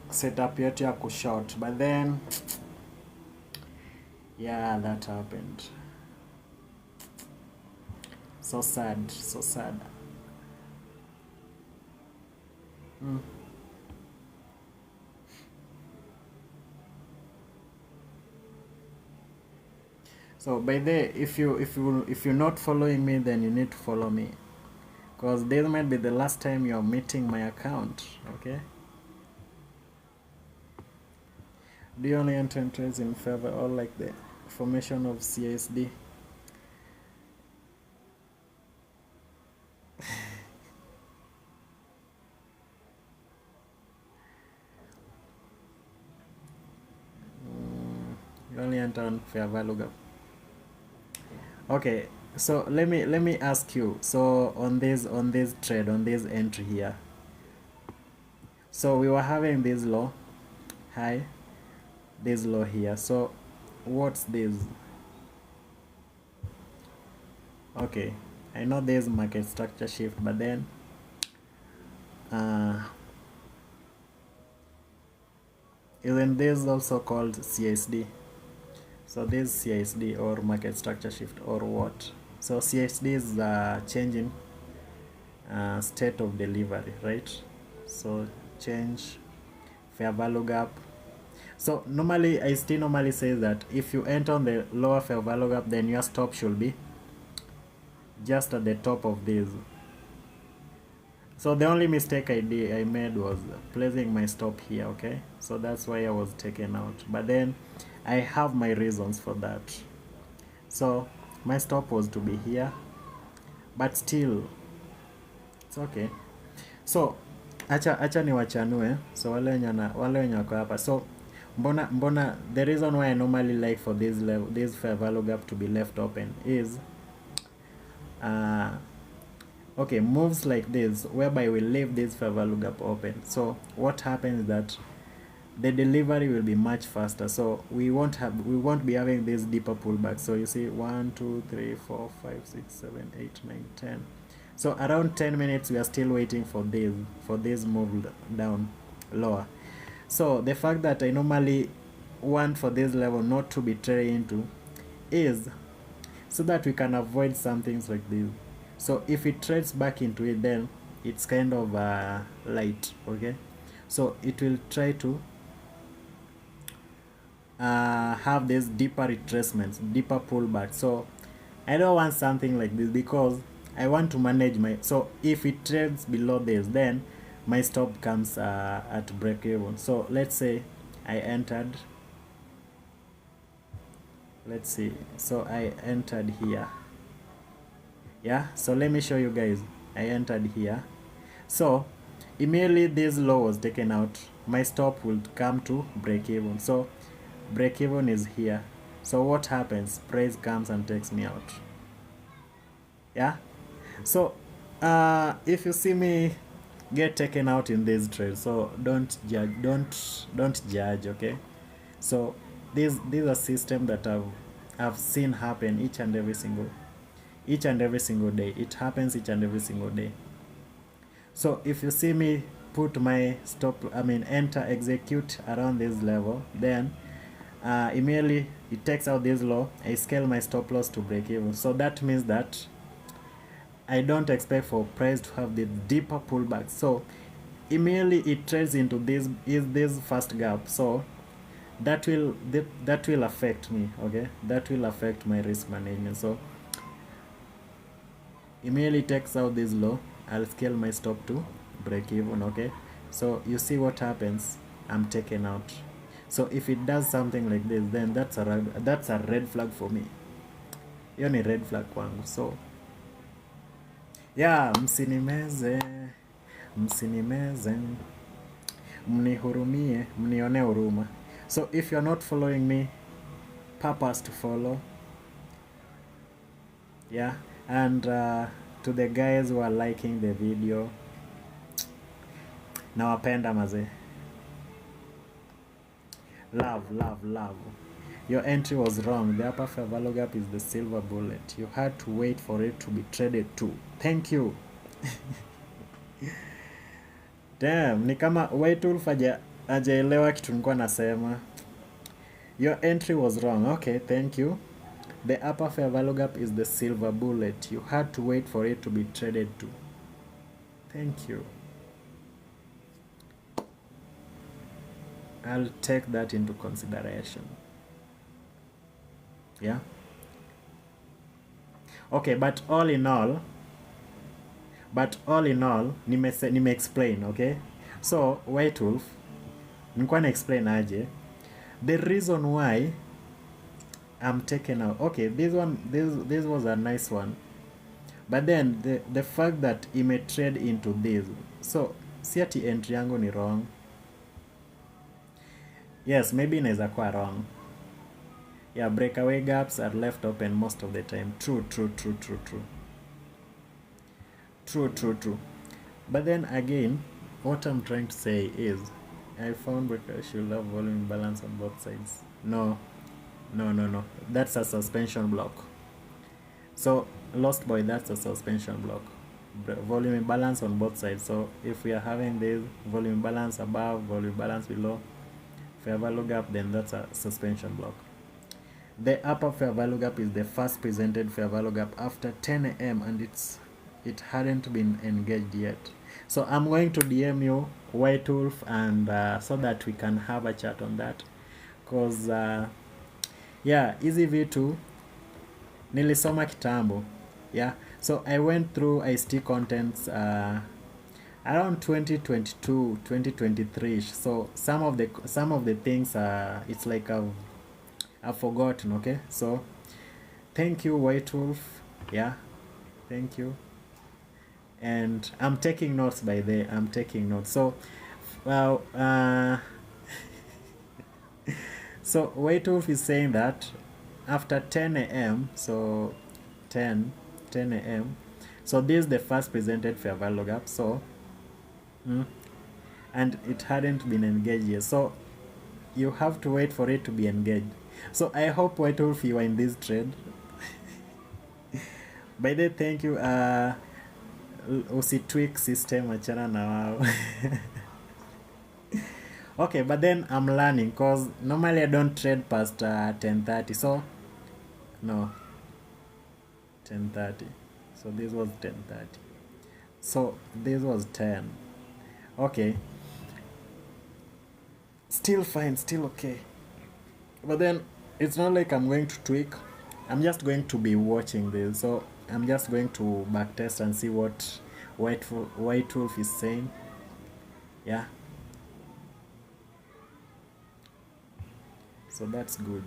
setup yetu ya kushort, but then yeah, that happened. So sad. So by the if you're not following me, then you need to follow me, because this might be the last time you're meeting my account. Okay, do you only enter trades in favor or like the formation of CSD? You only enter on fair value gap. Okay, so let me ask you, so on this trade, on this entry here, so we were having this low high, this low here, so what's this? Okay, I know there's market structure shift, but then isn't this also called CSD? So this CSD or market structure shift or what? So CSD is changing state of delivery, right? So change fair value gap. So normally I still normally say that if you enter on the lower fair value gap, then your stop should be just at the top of this. So the only mistake I made was placing my stop here. Okay, so that's why I was taken out, but then I have my reasons for that. So my stop was to be here, but still it's okay. So acha niwachanue. So wale wenye wako hapa, so mbona the reason why I normally like for this level, this fair value gap to be left open is okay, moves like this whereby we leave this fair value gap open. So what happens is that the delivery will be much faster, so we won't be having this deeper pullback. So you see 1 2 3 4 5 6 7 8 9 10. So around 10 minutes we are still waiting for this move down lower. So the fact that I normally want for this level not to be traded into is so that we can avoid some things like this. So if it trades back into it, then it's kind of light. Okay, so it will try to have this deeper retracements, deeper pullback. So I don't want something like this, because I want to manage my, so if it trades below this, then my stop comes at break even. So let's say I entered let's see. So I entered here. Yeah, so let me show you guys. I entered here. So immediately this low was taken out, my stop will come to break even. So break even is here. So what happens? Price comes and takes me out. Yeah. So if you see me get taken out in this trade, so don't judge, don't judge, okay? So these are system that I've seen happen each and every single day. It happens each and every single day. So if you see me put my enter execute around this level, then immediately it takes out this low, I scale my stop loss to break even. So that means that I don't expect for price to have the deeper pullback. So immediately it trades into this first gap. So that will affect me, okay? That will affect my risk management. So immediately takes out this low, I'll scale my stop to break even, okay? So you see what happens, I'm taken out. So if it does something like this, then that's a red flag for me. Hiyo ni red flag kwangu. So yeah, msinimeze, mnihurumie, mnione huruma. So if you're not following me, purpose to follow. Yeah, and to the guys who are liking the video, nawapenda maze. Love. Your entry was wrong. The upper fair value gap is the silver bullet. You had to wait for it to be traded too. Thank you. Damn, ni kama Whitewolf hajaelewa kitu nilikuwa nasema. Your entry was wrong. Okay, thank you. The upper fair value gap is the silver bullet. You had to wait for it to be traded too. Thank you. I'll take that into consideration. Yeah. Okay, but all in all, nime explain, okay? So White Wolf, nilikuwa na explain aje the reason why I'm taken out. Okay, this was a nice one, but then the fact that he may trade into this, so si ati entry yangu ni wrong. Yes, maybe inaweza kuwa wrong. Yeah, breakaway gaps are left open most of the time. True. But then again, what I'm trying to say is, I found breaker should have volume balance on both sides. No. That's a suspension block. So, Lost Boy, that's a suspension block. Volume balance on both sides. So, if we are having this volume balance above, volume balance below, fair value gap, then that's a suspension block. The upper fair value gap is the first presented fair value gap after 10 a.m. and it hadn't been engaged yet. So I'm going to DM you White Wolf and so that we can have a chat on that, cause yeah, easy vitu nilisoma kitambo. Yeah, so I went through ICT contents around 2022 2023. So some of the things it's like I've forgotten, okay? So thank you, White Wolf. Yeah, thank you. And I'm taking notes by there. I'm taking notes. So well so White Wolf is saying that after 10 a.m. so 10 a.m. so this is the first presented fair value gap. So and it hadn't been engaged yet. So you have to wait for it to be engaged. So I hope White Wolf you are in this trade. By the thank you. Usitweak system, achana na wao. Okay, but then I'm learning because normally I don't trade past 10:30. So no, 10:30. So this was 10:30. So this was 10. Okay. Still fine, still okay. But then it's not like I'm going to tweak. I'm just going to be watching this. So I'm just going to backtest and see what White Wolf is saying. Yeah. So that's good.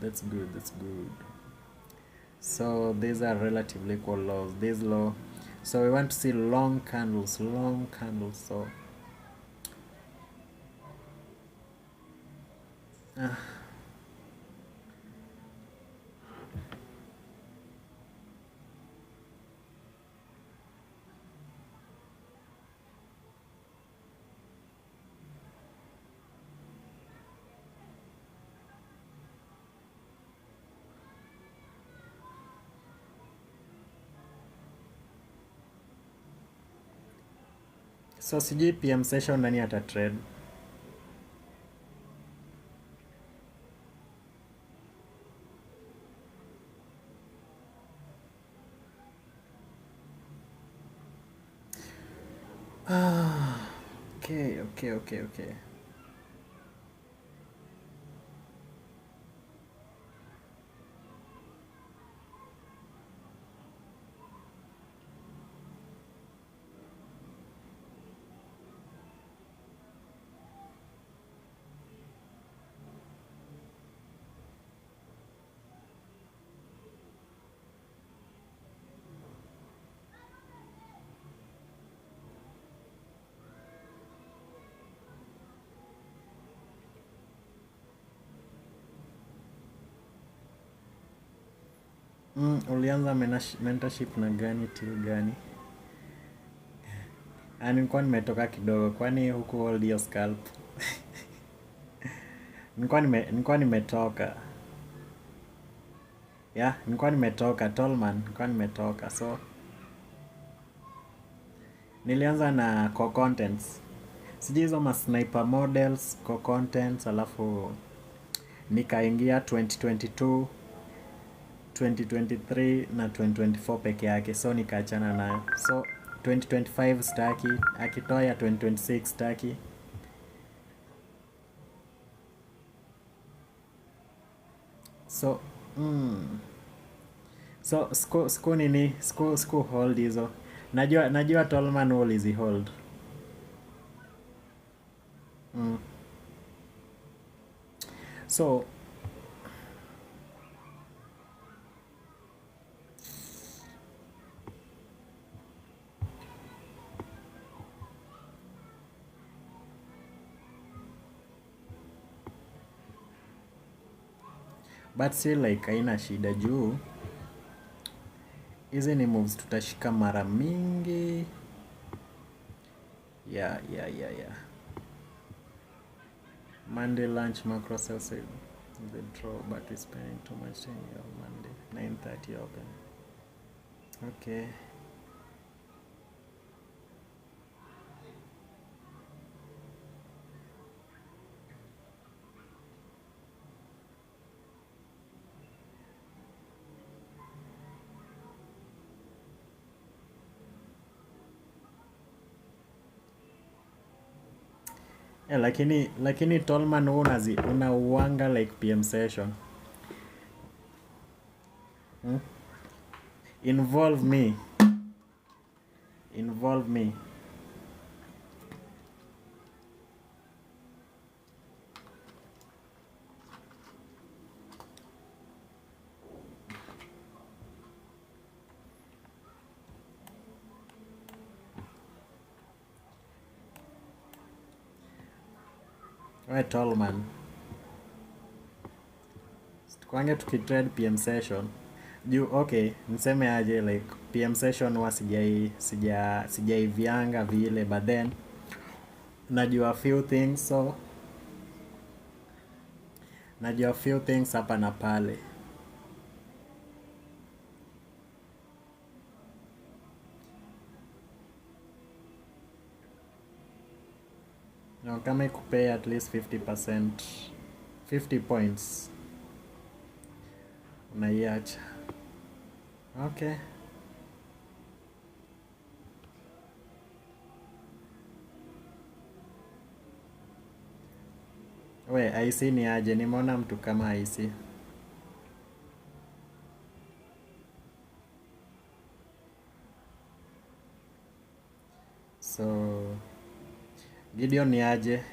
So these are relatively equal lows. This low, so we want to see long candles. So so sijui PM session nani ata trade. Okay. Ulianza mentorship na gani till gani? Nilikuwa nimetoka kidogo, kwani huku hold your scalp. Nilikuwa nimetoka. Yeah, nilikuwa nimetoka, Tallman, nilikuwa nimetoka. So nilianza na core contents. Sijui hizo ma sniper models, core contents, alafu nikaingia 2022, 2023 na 2024 peke yake. So nikaachana nayo. So 2025 staki, akitoa ya 2026 staki. So so siku hold hizo. Najua Tallman wall is hold. So but still like haina shida juu hizi ni moves tutashika mara mingi. Yeah. Monday lunch macro sell the draw, but we're spending too much time here on Monday. 9:30 open. Okay. Yeah, lakini Tallman unauanga like PM session. Involve me. We Tallman. Kwange tukitrade PM session. Okay, niseme aje like PM session huwa sijaivianga vile, but then najua few things hapa na pale. No, kama ikupay at least 50%, 50 points unaiacha. Okay. We, IC ni aje? Nimeona mtu kama IC. So Gideon ni aje?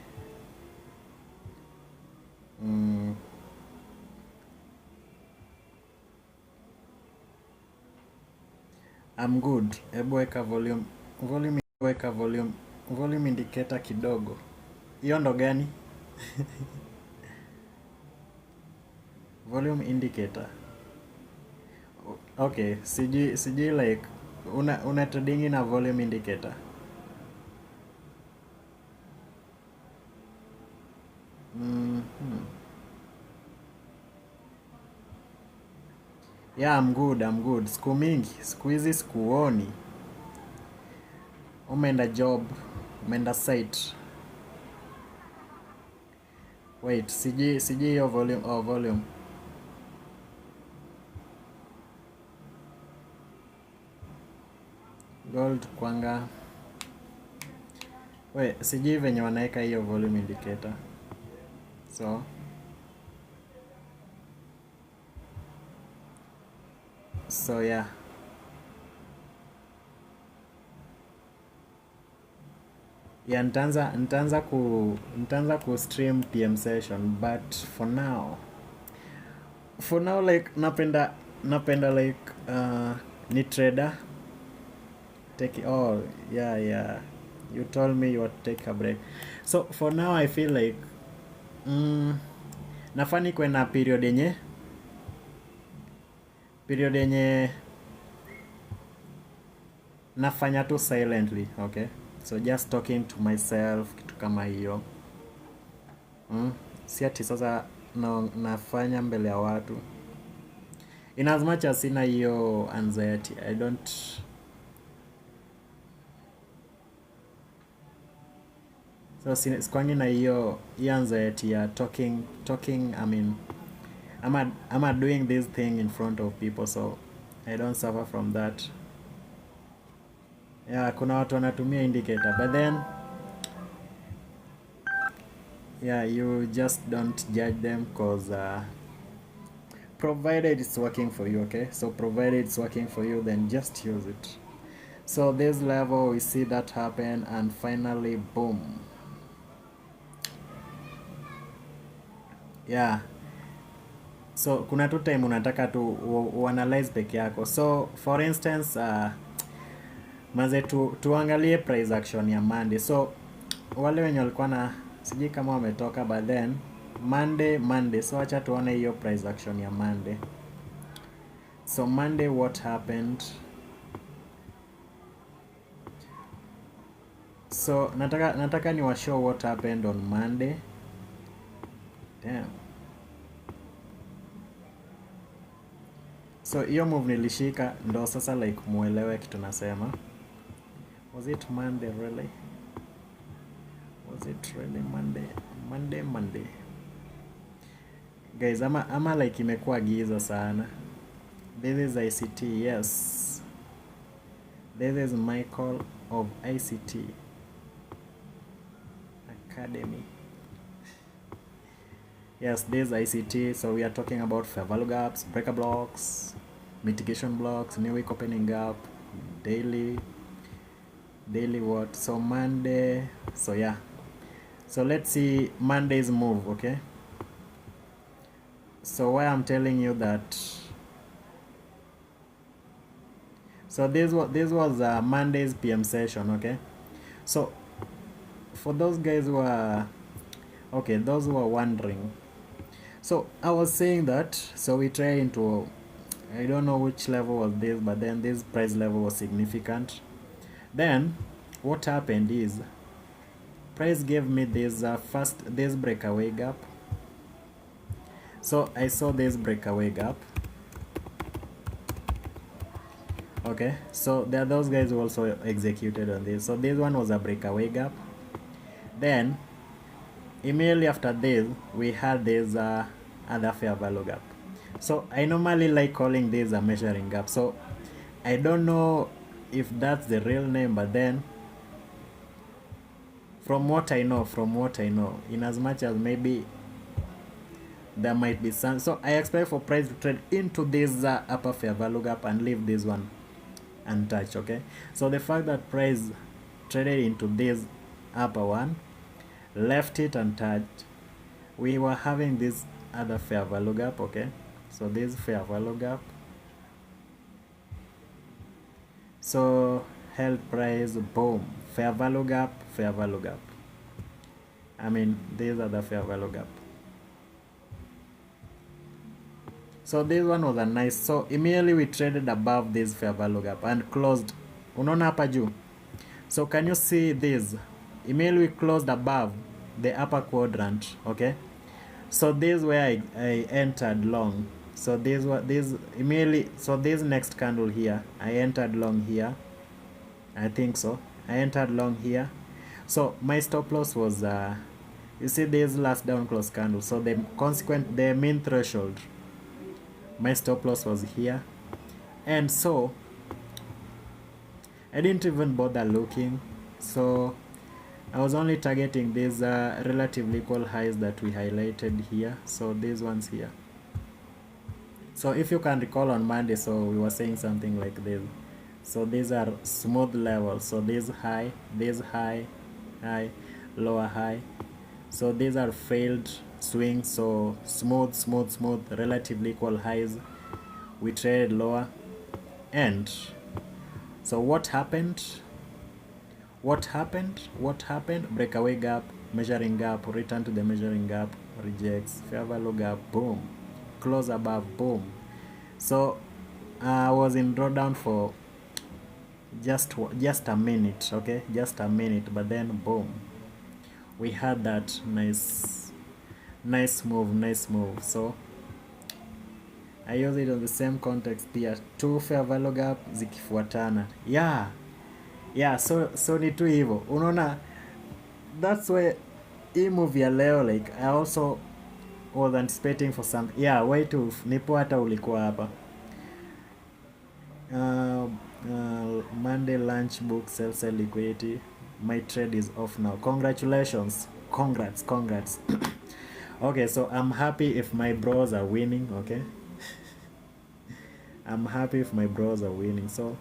I'm good. Hebu weka volume indicator kidogo. Hiyo ndo gani? Volume indicator. Okay, sijui like una trading na volume indicator. Yeah, I'm good. Siku mingi, siku hizi sikuoni. Umeenda job, umeenda site. Wait, sijui hiyo volume. Gold kwanga. Wait, sijui venye wanaeka hiyo volume indicator. So yeah. Yeah, nitaanza ku stream PM session, but for now like napenda like ni trader. Yeah, you told me you would take a break, so for now I feel like nafani kwe na period yenye nafanya tu silently, okay, so just talking to myself, kitu kama hiyo. Si ati sasa nafanya mbele ya watu. In as much as sina hiyo anxiety, I don't. So sikwangi na hiyo anxiety ya talking, I mean, I'm doing this thing in front of people, so I don't suffer from that. Yeah, kuna watu wanatumia indicator, but then yeah, you just don't judge them, cause provided it's working for you, okay? So provided it's working for you, then just use it. So this level, we see that happen, and finally, boom. Yeah. So kuna tu time unataka tu uanalyze peke yako. So for instance, maze tuangalie price action ya Monday. So wale wenye walikuwa na sijui kama wametoka, but then Monday. So acha tuone hiyo price action ya Monday. So Monday, what happened? So nataka ni wa show what happened on Monday. Damn. So hiyo move nilishika ndo sasa like muelewe kitu nasema. Was it Monday really? Was it really Monday? Guys, ama like imekuwa giza sana. This is ICT, yes. This is Michael of ICT Academy. Yes, this is ICT. So we are talking about fair value gaps, breaker blocks, mitigation blocks, new week opening gap, daily what? So Monday. So yeah. So let's see Monday's move, okay? So why I'm telling you that. So this was Monday's PM session, okay? So for those guys who are those who are wondering, so I was saying that, so we try into, I don't know which level was this, but then this price level was significant. Then what happened is price gave me this this breakaway gap. So I saw this breakaway gap. Okay, so there are those guys who also executed on this. So this one was a breakaway gap. Then immediately after this, we had this other fair value gap. So I normally like calling this a measuring gap. So I don't know if that's the real name, but then from what I know, in as much as maybe there might be some, so I expect for price to trade into this upper fair value gap and leave this one untouched, okay? So the fact that price traded into this upper one, left it untouched, we were having this other fair value gap, okay? So this fair value gap, So held price, boom, fair value gap, I mean, these are the fair value gap. So this one was a nice, so immediately we traded above this fair value gap and closed. Unaona hapa juu. So can you see this? Immediately we closed above the upper quadrant, okay? So this is where I entered long. So this immediately, so this next candle here, I entered long here. I think so. I entered long here. So my stop loss was you see this last down close candle. So the mean threshold, my stop loss was here. And so I didn't even bother looking. So I was only targeting these relatively equal highs that we highlighted here. So these ones here. So if you can recall on Monday, so we were saying something like this. So these are smooth levels. So this high, high, lower high. So these are failed swings. So smooth, relatively equal highs. We traded lower. And so what happened? Breakaway gap, measuring gap, return to the measuring gap, rejects, fair value gap, boom, close above, boom. So I was in drawdown for just a minute, okay, just a minute, but then boom, we had that nice move. So I use it on the same context here, two fair value gap zikifuatana. Yeah, so ni tu hivyo, unaona. That's why hii move ya leo, like I also was anticipating for some, wait to nipo hata ulikuwa hapa. Monday lunch book, sell liquidity, my trade is off now. Congratulations, congrats. Okay, so I'm happy if my bros are winning, okay. I'm happy if my bros are winning, so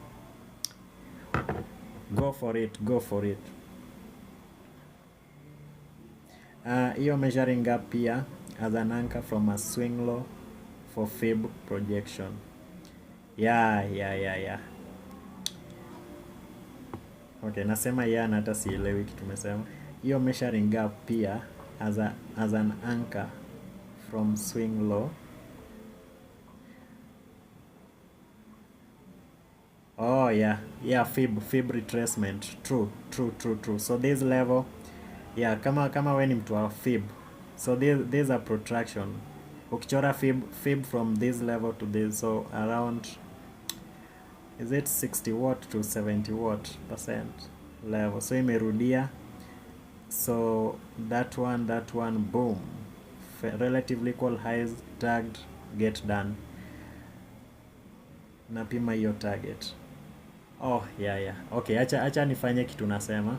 go for it. Hiyo measuring gap here as an anchor from a swing low for fib projection. Yeah. Okay, nasema na hata sielewi kitu tumesema. Hiyo measuring gap pia as an anchor from swing low. Oh yeah, fib retracement. True. So this level, kama we ni mtu wa fib, so there's a protraction. Ukichora fib from this level to this, so around, is it 60 watt to 70 watt percent level, so imerudia. So that one, boom, relatively equal highs, tagged, get done. Napima hiyo target. Yeah. Okay, acha nifanye kitu nasema.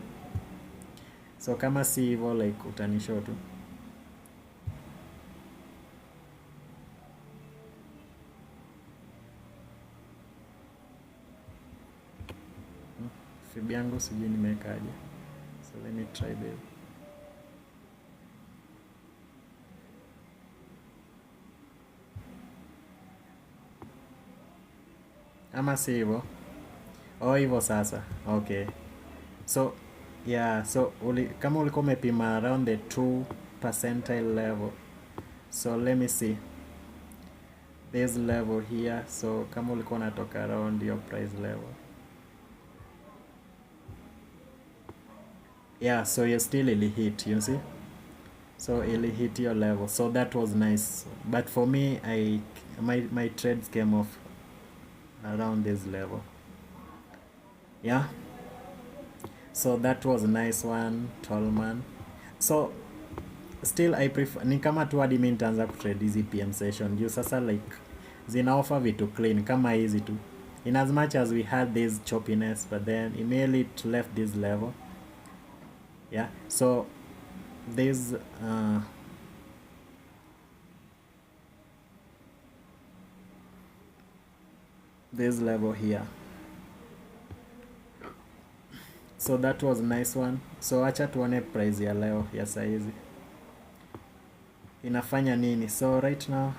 So kama si hivyo, like utanishow tu. Fib yangu sijui nimekaje. So let me try this. Ama si hivyo? Hivyo sasa. Okay. So so kama ulikuwa umepima around the 2 percentile level. So let me see. This level here. So kama ulikuwa unatoka around your price level. So you still ili hit, you see? So ili hit your level. So that was nice. But for me, my trades came off around this level. So that was a nice one, tall man. So still I prefer, ni kama tu hadi mimi nitaanza kutrade hizi PM session juu sasa like zina offer vitu clean kama hizi tu, in as much as we had this choppiness, but then immediately it left this level. So this this level here. So that was a nice one. So acha tuone price ya leo ya saizi inafanya nini. So right now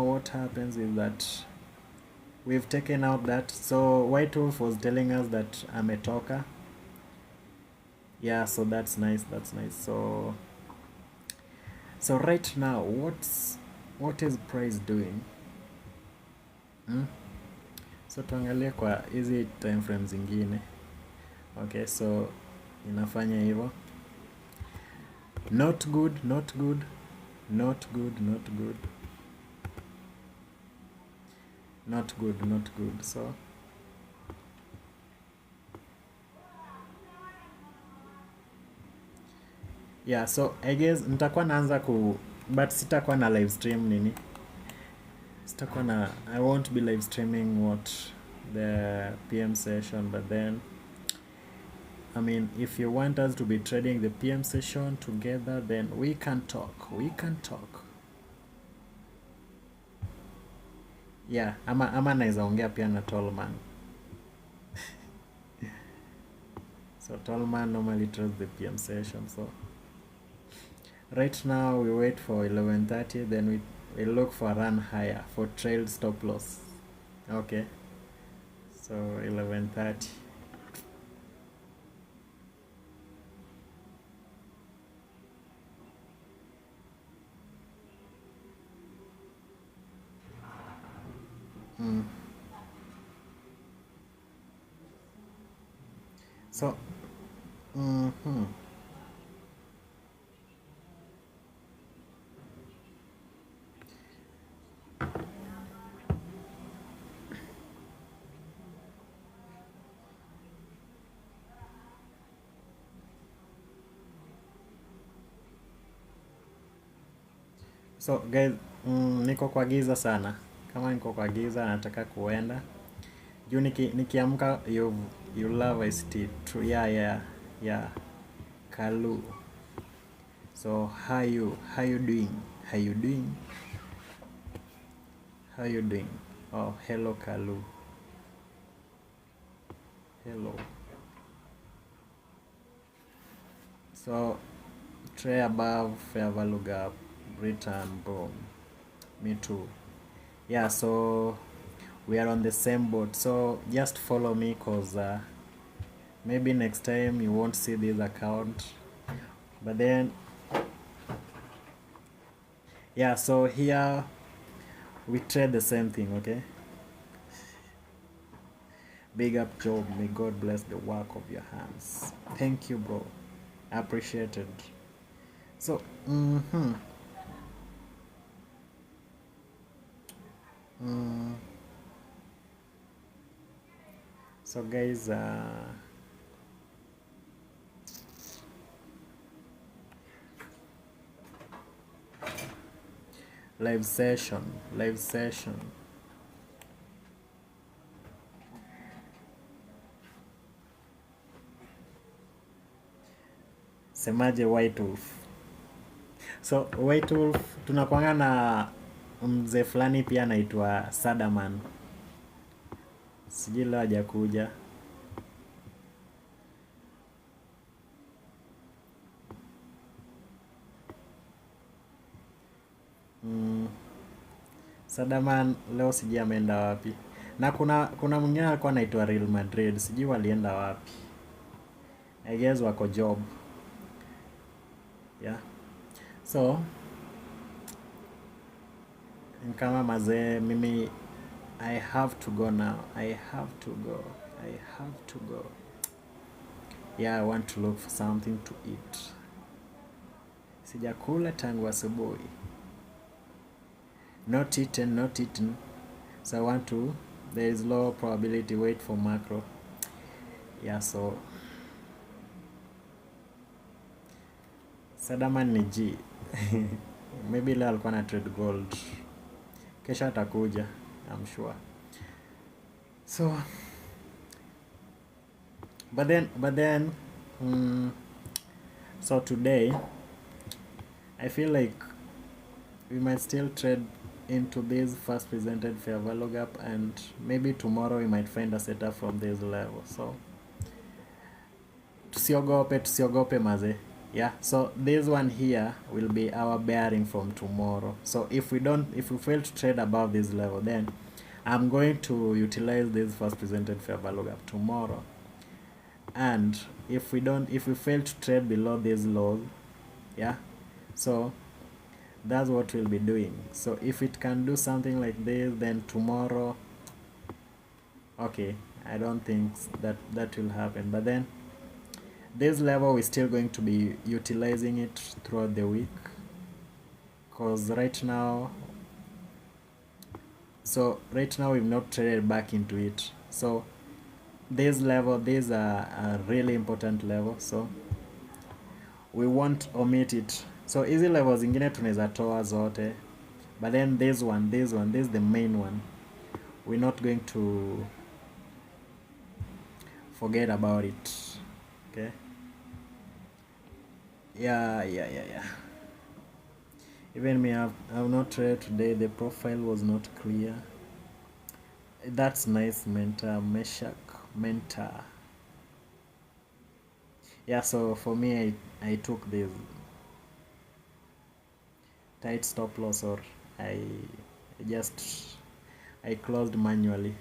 what happens is that we've taken out that. So White Wolf was telling us that I'm a talker. Yeah, so that's nice, so right now what is price doing? So tuangalie kwa hizi time frames zingine. Okay, so inafanya hivyo. Not good. So yeah, so I guess nitakuwa naanza but sitakuwa na live stream nini. I won't be live streaming the PM session, but then I mean, if you want us to be trading the PM session together, then we can talk. Yeah, ama naeza ongea pia na Tallman. So Tallman normally trades the PM session. So right now we wait for 11:30, then we look for a run higher for trailed stop loss. Okay, so 11:30. So so guys, niko kwa giza sana. Kama niko kwa giza nataka kuenda juu nikiamka you love ICT. True. Yeah. Kalu. So how you doing? Oh, hello Kalu. Hello. So tray above, fair value gap, return, boom. Me too. Yeah, so we are on the same boat. So just follow me, cause maybe next time you won't see this account, but then yeah, so here we trade the same thing. Okay, big up job. May God bless the work of your hands. Thank you, bro. Appreciated. So so guys, live session. Semaje White Wolf? So White Wolf tunakuanga na mzee fulani pia anaitwa Sadaman. Sijui leo hajakuja. Sadaman leo sijui ameenda wapi. Na kuna mwingine alikuwa anaitwa Real Madrid, sijui walienda wapi. I guess wako job. Yeah. So kama mazee mimi I have to go now. I have to go. Yeah, I want to look for something to eat. Sijakula tangu asubuhi. Not eaten. So I want to, there is low probability, wait for macro. Yeah, so Sadaman ni G. Maybe leo alikuwa na trade gold. Kesho atakuja, I'm sure. So but then so today I feel like we might still trade into this first presented fair value gap, and maybe tomorrow we might find a setup from this level. So tusiogope maze. Yeah, so this one here will be our bearing from tomorrow. So if we fail to trade above this level, then I'm going to utilize this first presented fair value gap tomorrow, and if we fail to trade below these lows, yeah, so that's what we'll be doing. So if it can do something like this, then tomorrow, okay, I don't think that will happen, but then this level we're still going to be utilizing it throughout the week, because right now we've not traded back into it. So this level, these are a really important level, so we won't omit it. So hizi levels zingine tunaweza toa zote, but then this is the main one. We're not going to forget about it. Okay, yeah. Even me, I've not traded today. The profile was not clear. That's nice, mentor mentor. Yeah, so for me, I took this tight stop loss, or I closed manually.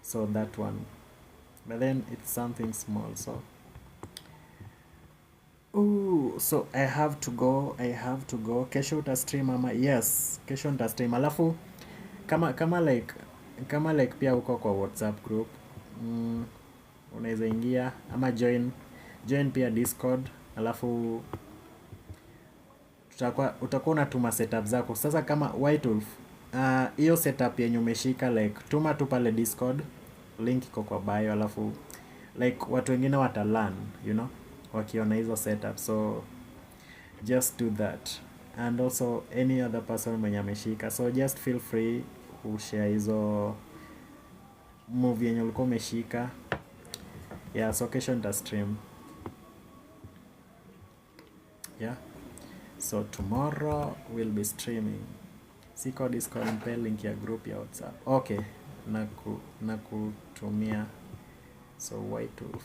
So that one, but then it's something small. So so I have to go. Kesho utastream ama? Yes, kesho nitastream. Alafu kama like pia uko kwa WhatsApp group, unaweza ingia ama join pia Discord, alafu utakuwa unatuma setup zako. Sasa kama White Wolf, hiyo setup yenye umeshika, like tuma tu pale Discord, link iko kwa bio, alafu like watu wengine watalan, wakiona hizo setup. So just do that, and also any other person mwenye ameshika, so just feel free kushare hizo movie yenye ulikuwa umeshika. Yeah, so kesho nita stream. Yeah, so tomorrow we'll be streaming. Siko Discord, mpe link ya group ya WhatsApp. Okay, nakutumia. So White Wolf,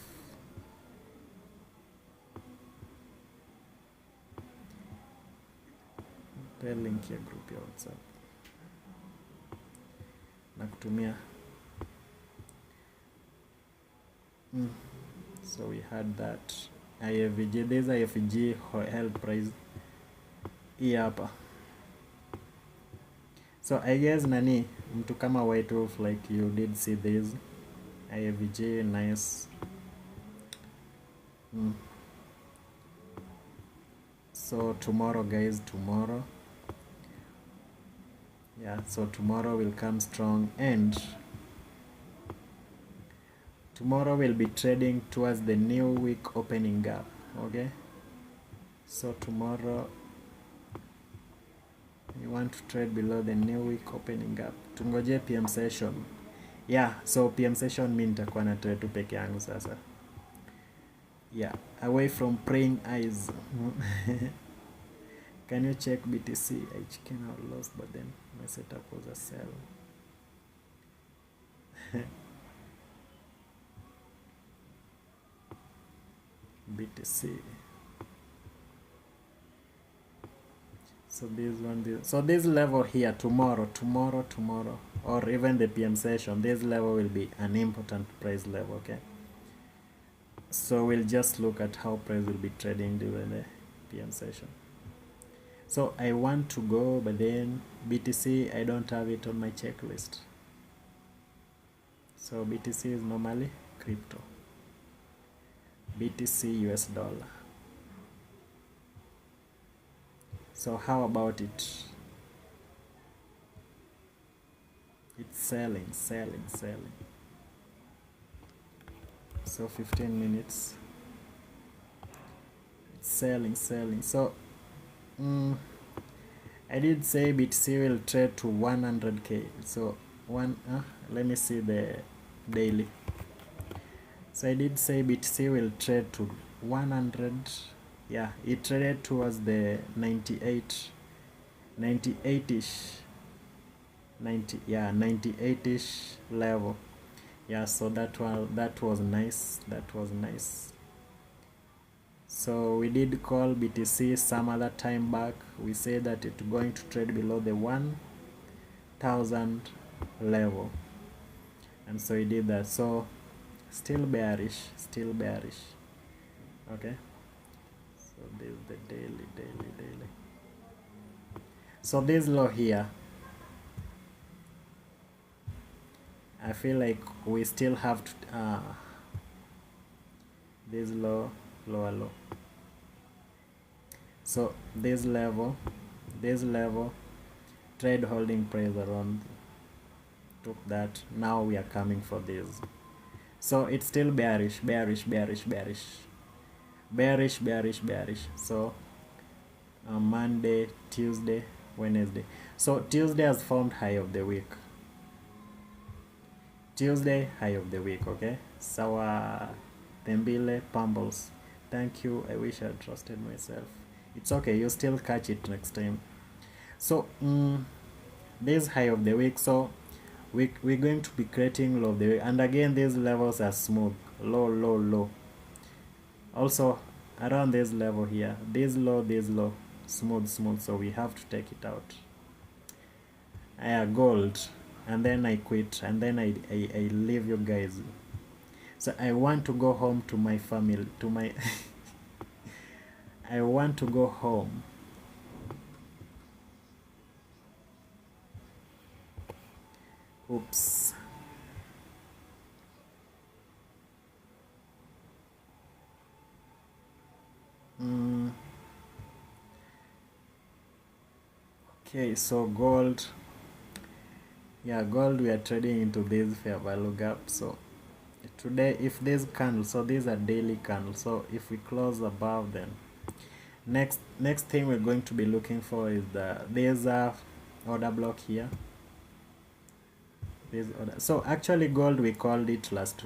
mpe link ya group ya WhatsApp, nakutumia. So we had that IFG. There's IFG held price hii hapa. So I guess nani mtu kama White Wolf, like you did see this IFG, nice. So tomorrow, guys, yeah, so tomorrow will come strong, and tomorrow we'll be trading towards the new week opening gap. Okay, so tomorrow we want to trade below the new week opening gap. Tungoje PM session. Yeah, so PM session mi nitakuwa na trade tu peke yangu sasa. Yeah, away from praying eyes. Can you check BTC? HK now lost, but then my setup was a sell. BTC. So this level here tomorrow, or even the PM session, this level will be an important price level. Okay, so we'll just look at how price will be trading during the PM session. So I want to go, but then BTC, I don't have it on my checklist. So BTC is normally crypto. BTC US dollar. So how about it? It's selling. So 15 minutes. It's selling. So I did say BTC will trade to 100k. So let me see the daily. So I did say BTC will trade to 100. Yeah, it traded towards the 98-ish, 98-ish level. Yeah, so that was nice. So we did call BTC some other time back. We said that it's going to trade below the 1 1000 level, and so he did that. So still bearish, okay. So this is the daily. So this low here, I feel like we still have to this lower low. So this level, trade holding price around, took that. Now we are coming for this. So it's still bearish. So Monday, Tuesday, Wednesday. So Tuesday has formed high of the week. Okay. Sawa Tembile Pumbles. Thank you. I wish I trusted myself. It's okay, you still catch it next time. So this high of the week, so we're going to be creating low of the week, and again these levels are smooth, low. Also around this level here, this low, smooth, so we have to take it out. Gold, and then I quit, and then I leave you guys. So I want to go home to my family, to my I want to go home. Oops. Okay, so gold. Yeah, gold, we are trading into this fair value gap. So today, if this candle, so these are daily candles, so if we close above them, next thing we're going to be looking for is there's a order block here. So actually gold, we called it last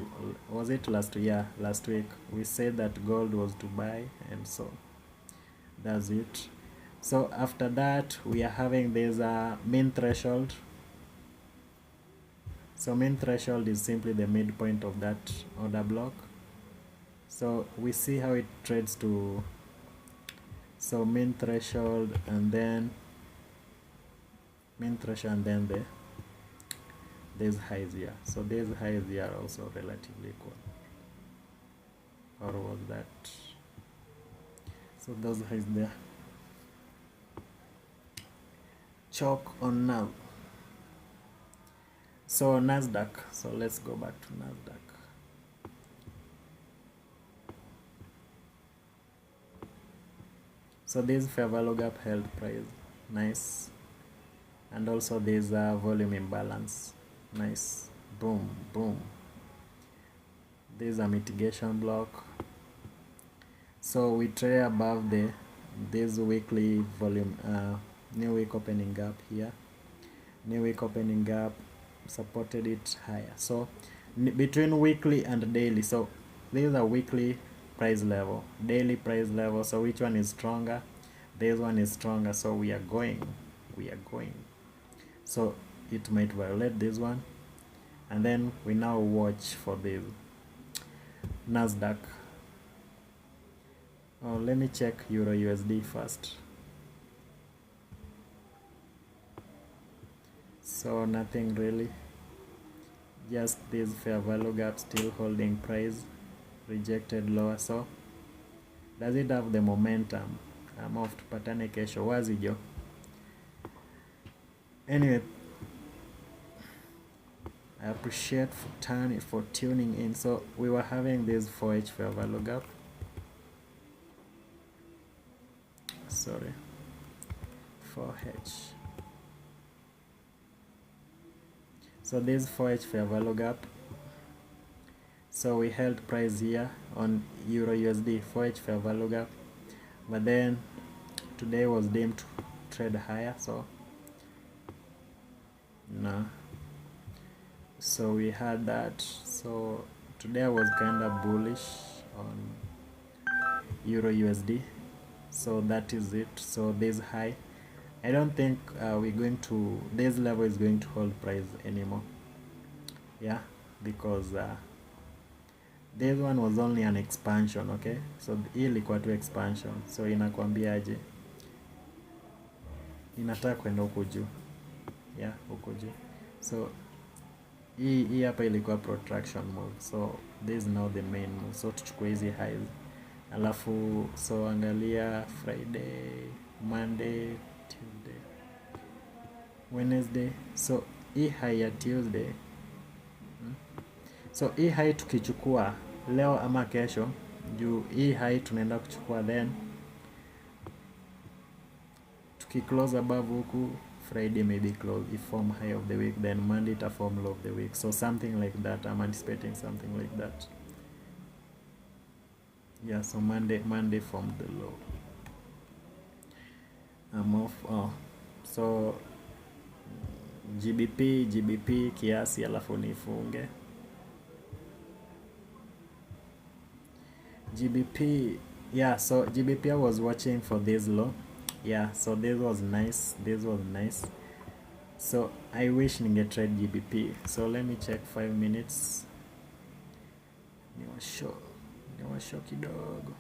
week we said that gold was to buy, and so that's it. So after that we are having this mean threshold. So mean threshold is simply the midpoint of that order block. So we see how it trades to, so mean threshold and then there's highs here. So these highs here are also relatively equal. Or was that? So those highs there. Chalk on now. So Nasdaq. So let's go back to Nasdaq. So this fair value gap held price, nice, and also there's a volume imbalance, nice, boom. There's a mitigation block. So we trade above this weekly volume, new week opening gap here. New week opening gap supported it higher. So between weekly and daily, so these are weekly price level, daily price level. So which one is stronger? This one is stronger. So we are going. So it might violate this one, and then we now watch for the Nasdaq. Oh, let me check Euro USD first. So nothing really, just this fair value gap still holding price, rejected lower. So does it have the momentum? I'm off to patane kesho, wazi jo. Anyway, I appreciate for tuning in. So we were having this 4H fair value gap. Sorry, 4H. So this 4H fair value gap. So we held price here on Euro USD, 4H fair value gap, but then today was deemed to trade higher. So no. So we had that. So today I was kind of bullish on Euro USD. So that is it. So this high, I don't think we're going to, this level is going to hold price anymore. Yeah, because this one was only an expansion. Okay, so hii ilikuwa tu expansion. So inakwambiaje, inataka kwenda huko juu. yeah, huko juu. So hii hapa ilikuwa protraction move, so this is now the main move. So tuchukue hizi highs, alafu so angalia Friday, Monday, Tuesday, Wednesday. So hii high ya Tuesday, so hii high tukichukua leo ama kesho, juu hii high tunaenda kuchukua, then tukiclose above huku Friday maybe close if form high of the week, then Monday ita form low of the week. So something like that, I'm anticipating something like that. Yeah, so Monday formed the low. I'm off. Oh, so GBP kiasi alafu nifunge. GBP, yeah, so GBP I was watching for this low. Yeah, so this was nice. So I wish ninge trade GBP. So let me check 5 minutes. Niwasho kidogo.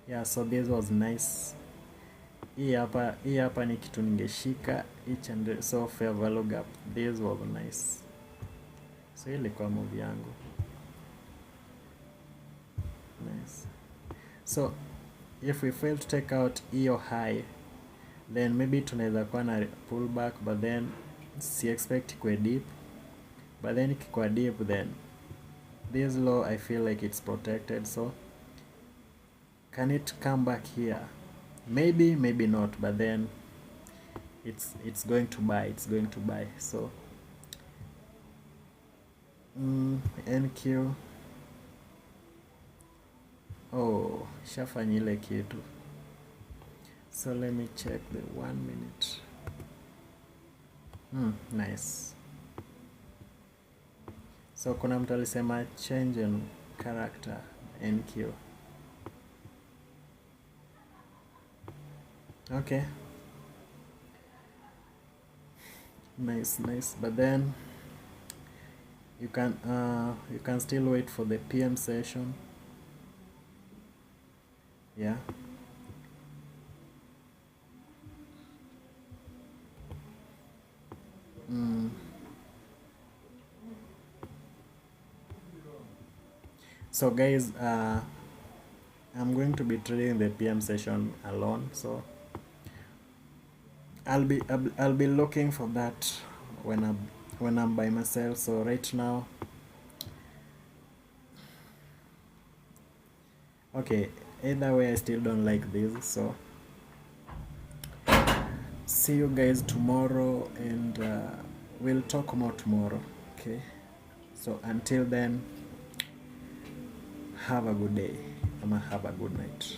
Yeah, so this was nice. Hii hapa ni kitu ningeshika each and so fair value gap. This was nice. So hii ilikuwa move yangu. Nice. So if we fail to take out hiyo high, then maybe tunaweza kuwa na pullback, but then si expect ikue deep. But then ikikuwa deep, then this low I feel like it's protected. So can it come back here? Maybe not, but then it's going to buy. So NQ, oh, shafanya ile kitu. So let me check the 1 minute. Nice. So kuna mtu alisema change in character NQ. Okay. Nice. But then you can still wait for the PM session. Yeah. So guys, I'm going to be trading the PM session alone, so I'll be looking for that when I'm by myself. So right now, okay, either way I still don't like this, so see you guys tomorrow, and we'll talk more tomorrow. Okay, so until then, have a good day, have a good night.